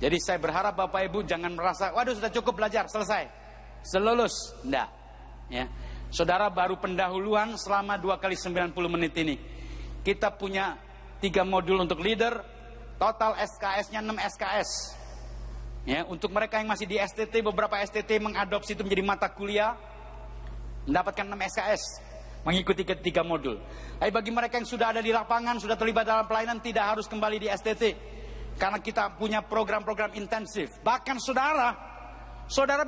Jadi saya berharap Bapak Ibu jangan merasa, waduh sudah cukup belajar, selesai, selulus. Enggak. Ya. Saudara baru pendahuluan selama 2 kali 90 menit ini. Kita punya 3 modul untuk leader. Total SKS-nya 6 SKS. Ya, untuk mereka yang masih di STT, beberapa STT mengadopsi itu menjadi mata kuliah, mendapatkan 6 SKS, mengikuti ketiga modul. Tapi bagi mereka yang sudah ada di lapangan, sudah terlibat dalam pelayanan, tidak harus kembali di STT. Karena kita punya program-program intensif. Bahkan saudara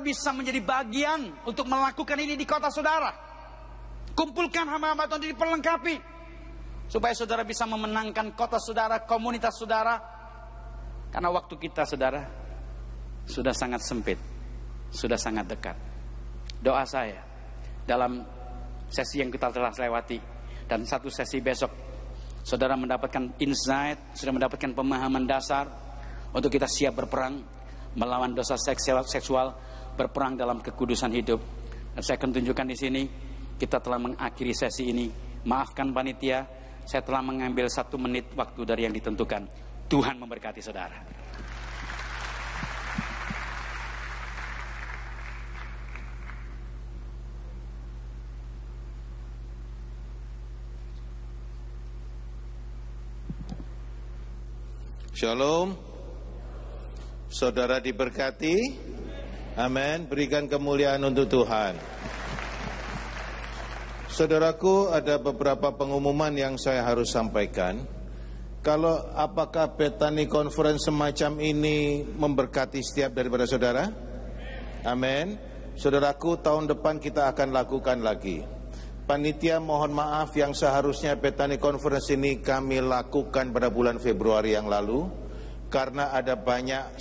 bisa menjadi bagian untuk melakukan ini di kota saudara. Kumpulkan hamba-hamba Tuhan diperlengkapi, supaya saudara bisa memenangkan kota saudara, komunitas saudara. Karena waktu kita saudara sudah sangat sempit, sudah sangat dekat. Doa saya dalam sesi yang kita telah lewati dan 1 sesi besok, saudara mendapatkan insight, sudah mendapatkan pemahaman dasar untuk kita siap berperang melawan dosa seksual, berperang dalam kekudusan hidup. Dan saya akan tunjukkan di sini, kita telah mengakhiri sesi ini. Maafkan panitia, saya telah mengambil 1 menit waktu dari yang ditentukan. Tuhan memberkati saudara. Shalom. Saudara diberkati. Amin. Berikan kemuliaan untuk Tuhan. Saudaraku, ada beberapa pengumuman yang saya harus sampaikan. Apakah Bethany Conference semacam ini memberkati setiap daripada saudara? Amin. Saudaraku, tahun depan kita akan lakukan lagi. Panitia mohon maaf yang seharusnya Bethany Conference ini kami lakukan pada bulan Februari yang lalu, karena ada banyak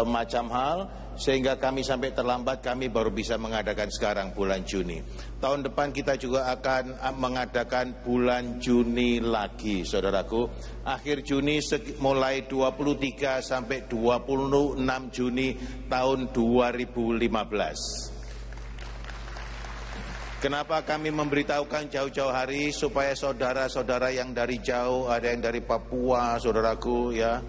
macam hal sehingga kami sampai terlambat, kami baru bisa mengadakan sekarang bulan Juni. Tahun depan kita juga akan mengadakan bulan Juni lagi, saudaraku. Akhir Juni mulai 23 sampai 26 Juni tahun 2015. Kenapa kami memberitahukan jauh-jauh hari? Supaya saudara-saudara yang dari jauh, ada yang dari Papua, saudaraku ya,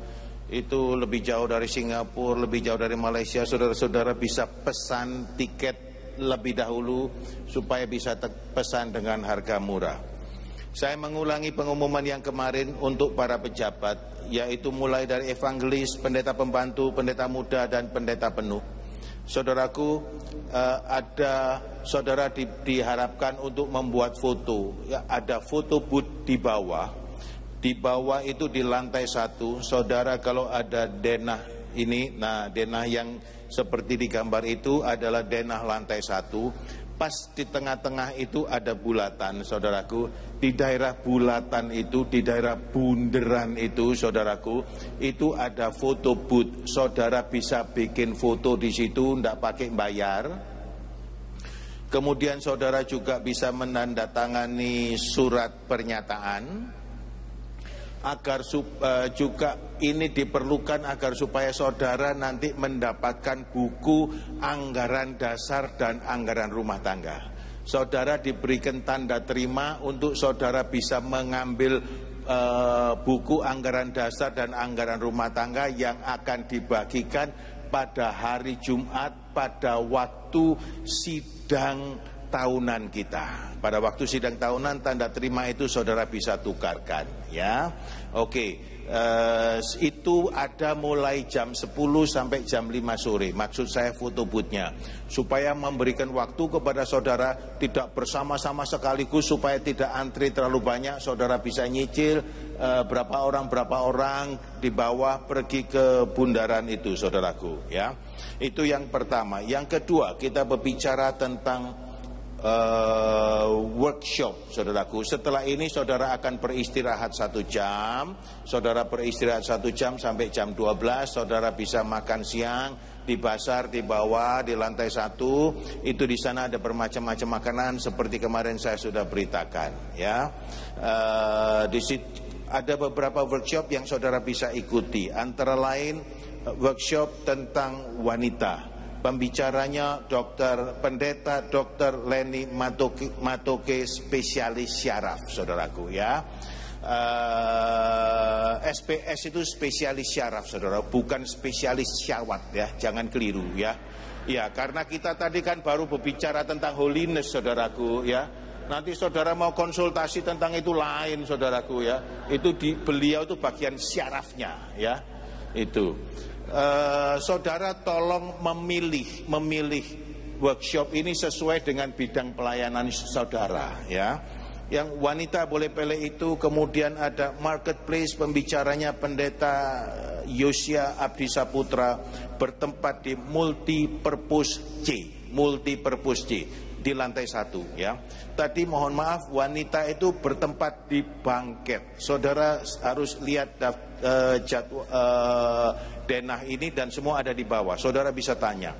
itu lebih jauh dari Singapura, lebih jauh dari Malaysia, saudara-saudara bisa pesan tiket lebih dahulu supaya bisa pesan dengan harga murah. Saya mengulangi pengumuman yang kemarin untuk para pejabat, yaitu mulai dari evangelis, pendeta pembantu, pendeta muda, dan pendeta penuh. Saudaraku, ada saudara diharapkan untuk membuat foto. Ya, ada foto booth di bawah. Di bawah itu di lantai 1, saudara kalau ada denah ini, nah denah yang seperti di gambar itu adalah denah lantai 1. Pas di tengah-tengah itu ada bulatan, saudaraku. Di daerah bulatan itu, di daerah bunderan itu, saudaraku, itu ada foto booth. Saudara bisa bikin foto di situ, tidak pakai bayar. Kemudian saudara juga bisa menandatangani surat pernyataan. Agar juga ini diperlukan agar supaya saudara nanti mendapatkan buku anggaran dasar dan anggaran rumah tangga. Saudara diberikan tanda terima untuk saudara bisa mengambil buku anggaran dasar dan anggaran rumah tangga yang akan dibagikan pada hari Jumat pada waktu sidang tahunan kita. Pada waktu sidang tahunan, tanda terima itu saudara bisa tukarkan, ya. Oke, itu ada mulai jam 10 sampai jam 5 sore. Maksud saya foto booth-nya, supaya memberikan waktu kepada saudara tidak bersama-sama sekaligus, supaya tidak antri terlalu banyak. Saudara bisa nyicil berapa orang di bawah pergi ke bundaran itu, saudaraku, ya. Itu yang pertama. Yang kedua, kita berbicara tentang workshop, saudaraku. Setelah ini saudara akan beristirahat 1 jam. Saudara beristirahat 1 jam sampai jam 12. Saudara bisa makan siang di pasar di bawah di lantai 1. Itu di sana ada bermacam-macam makanan seperti kemarin saya sudah beritakan, ya. Di situ ada beberapa workshop yang saudara bisa ikuti. Antara lain workshop tentang wanita. Pembicaranya pendeta Dr. Lenny Matoke, spesialis syaraf, saudaraku, ya. SPS itu spesialis syaraf, saudara, bukan spesialis syahwat, ya. Jangan keliru, ya. Ya, karena kita tadi kan baru berbicara tentang holiness, saudaraku, ya. Nanti saudara mau konsultasi tentang itu lain, saudaraku, ya. Itu beliau itu bagian syarafnya, ya. Itu. Saudara tolong memilih workshop ini sesuai dengan bidang pelayanan saudara, ya. Yang wanita boleh pilih itu. Kemudian ada marketplace, pembicaranya pendeta Yosia Abdi Saputra, bertempat di multipurpose C di lantai 1, ya. Tadi mohon maaf, wanita itu bertempat di bangket. Saudara harus lihat denah ini dan semua ada di bawah. Saudara bisa tanya.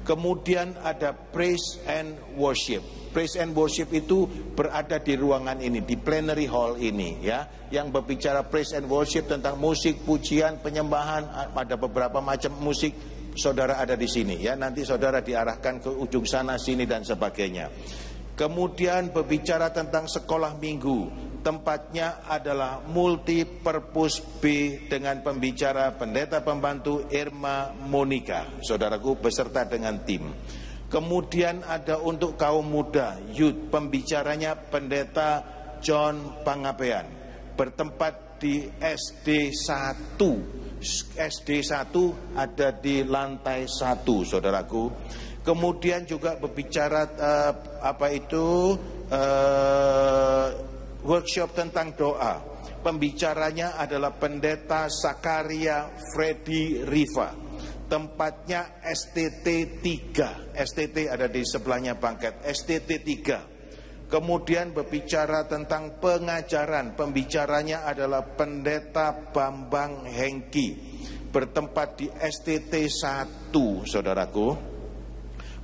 Kemudian ada praise and worship. Praise and worship itu berada di ruangan ini, di plenary hall ini, ya. Yang berbicara praise and worship tentang musik, pujian, penyembahan, ada beberapa macam musik. Saudara ada di sini, ya. Nanti saudara diarahkan ke ujung sana sini dan sebagainya. Kemudian berbicara tentang sekolah minggu. Tempatnya adalah multipurpose B dengan pembicara pendeta pembantu Irma Monica, saudaraku, beserta dengan tim. Kemudian ada untuk kaum muda, youth, pembicaranya pendeta John Pangabean, bertempat di SD 1. SD 1 ada di lantai 1, saudaraku. Kemudian juga berbicara workshop tentang doa. Pembicaranya adalah Pendeta Sakaria Freddy Riva. Tempatnya STT 3. STT ada di sebelahnya bangket. STT 3. Kemudian berbicara tentang pengajaran. Pembicaranya adalah Pendeta Bambang Hengki. Bertempat di STT 1, saudaraku.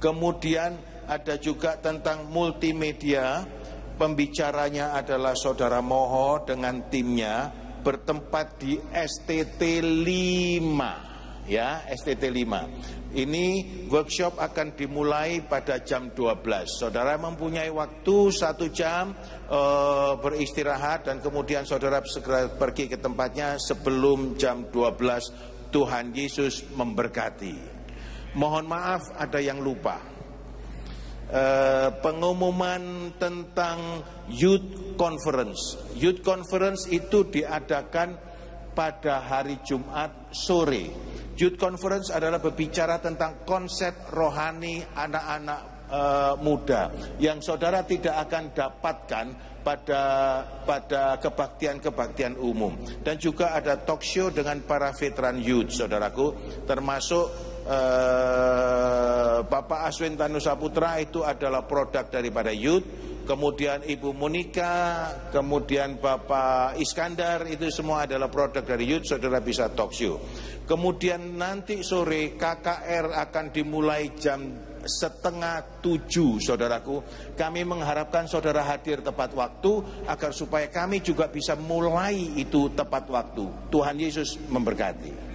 Kemudian ada juga tentang multimedia. Pembicaranya adalah Saudara Moho dengan timnya, bertempat di STT 5, ya, STT 5. Ini workshop akan dimulai pada jam 12. Saudara mempunyai waktu 1 jam beristirahat, dan kemudian saudara segera pergi ke tempatnya sebelum jam 12. Tuhan Yesus memberkati. Mohon maaf ada yang lupa. Pengumuman tentang Youth Conference. Youth Conference itu diadakan pada hari Jumat sore. Youth Conference adalah berbicara tentang konsep rohani anak-anak muda yang saudara tidak akan dapatkan pada kebaktian-kebaktian umum. Dan juga ada talk show dengan para veteran youth, saudaraku, termasuk Bapak Aswin Tanusaputra itu adalah produk daripada youth. Kemudian Ibu Monika, kemudian Bapak Iskandar, itu semua adalah produk dari youth. Saudara bisa talk show. Kemudian nanti sore KKR akan dimulai jam 6:30, saudaraku. Kami mengharapkan saudara hadir tepat waktu agar supaya kami juga bisa mulai itu tepat waktu. Tuhan Yesus memberkati.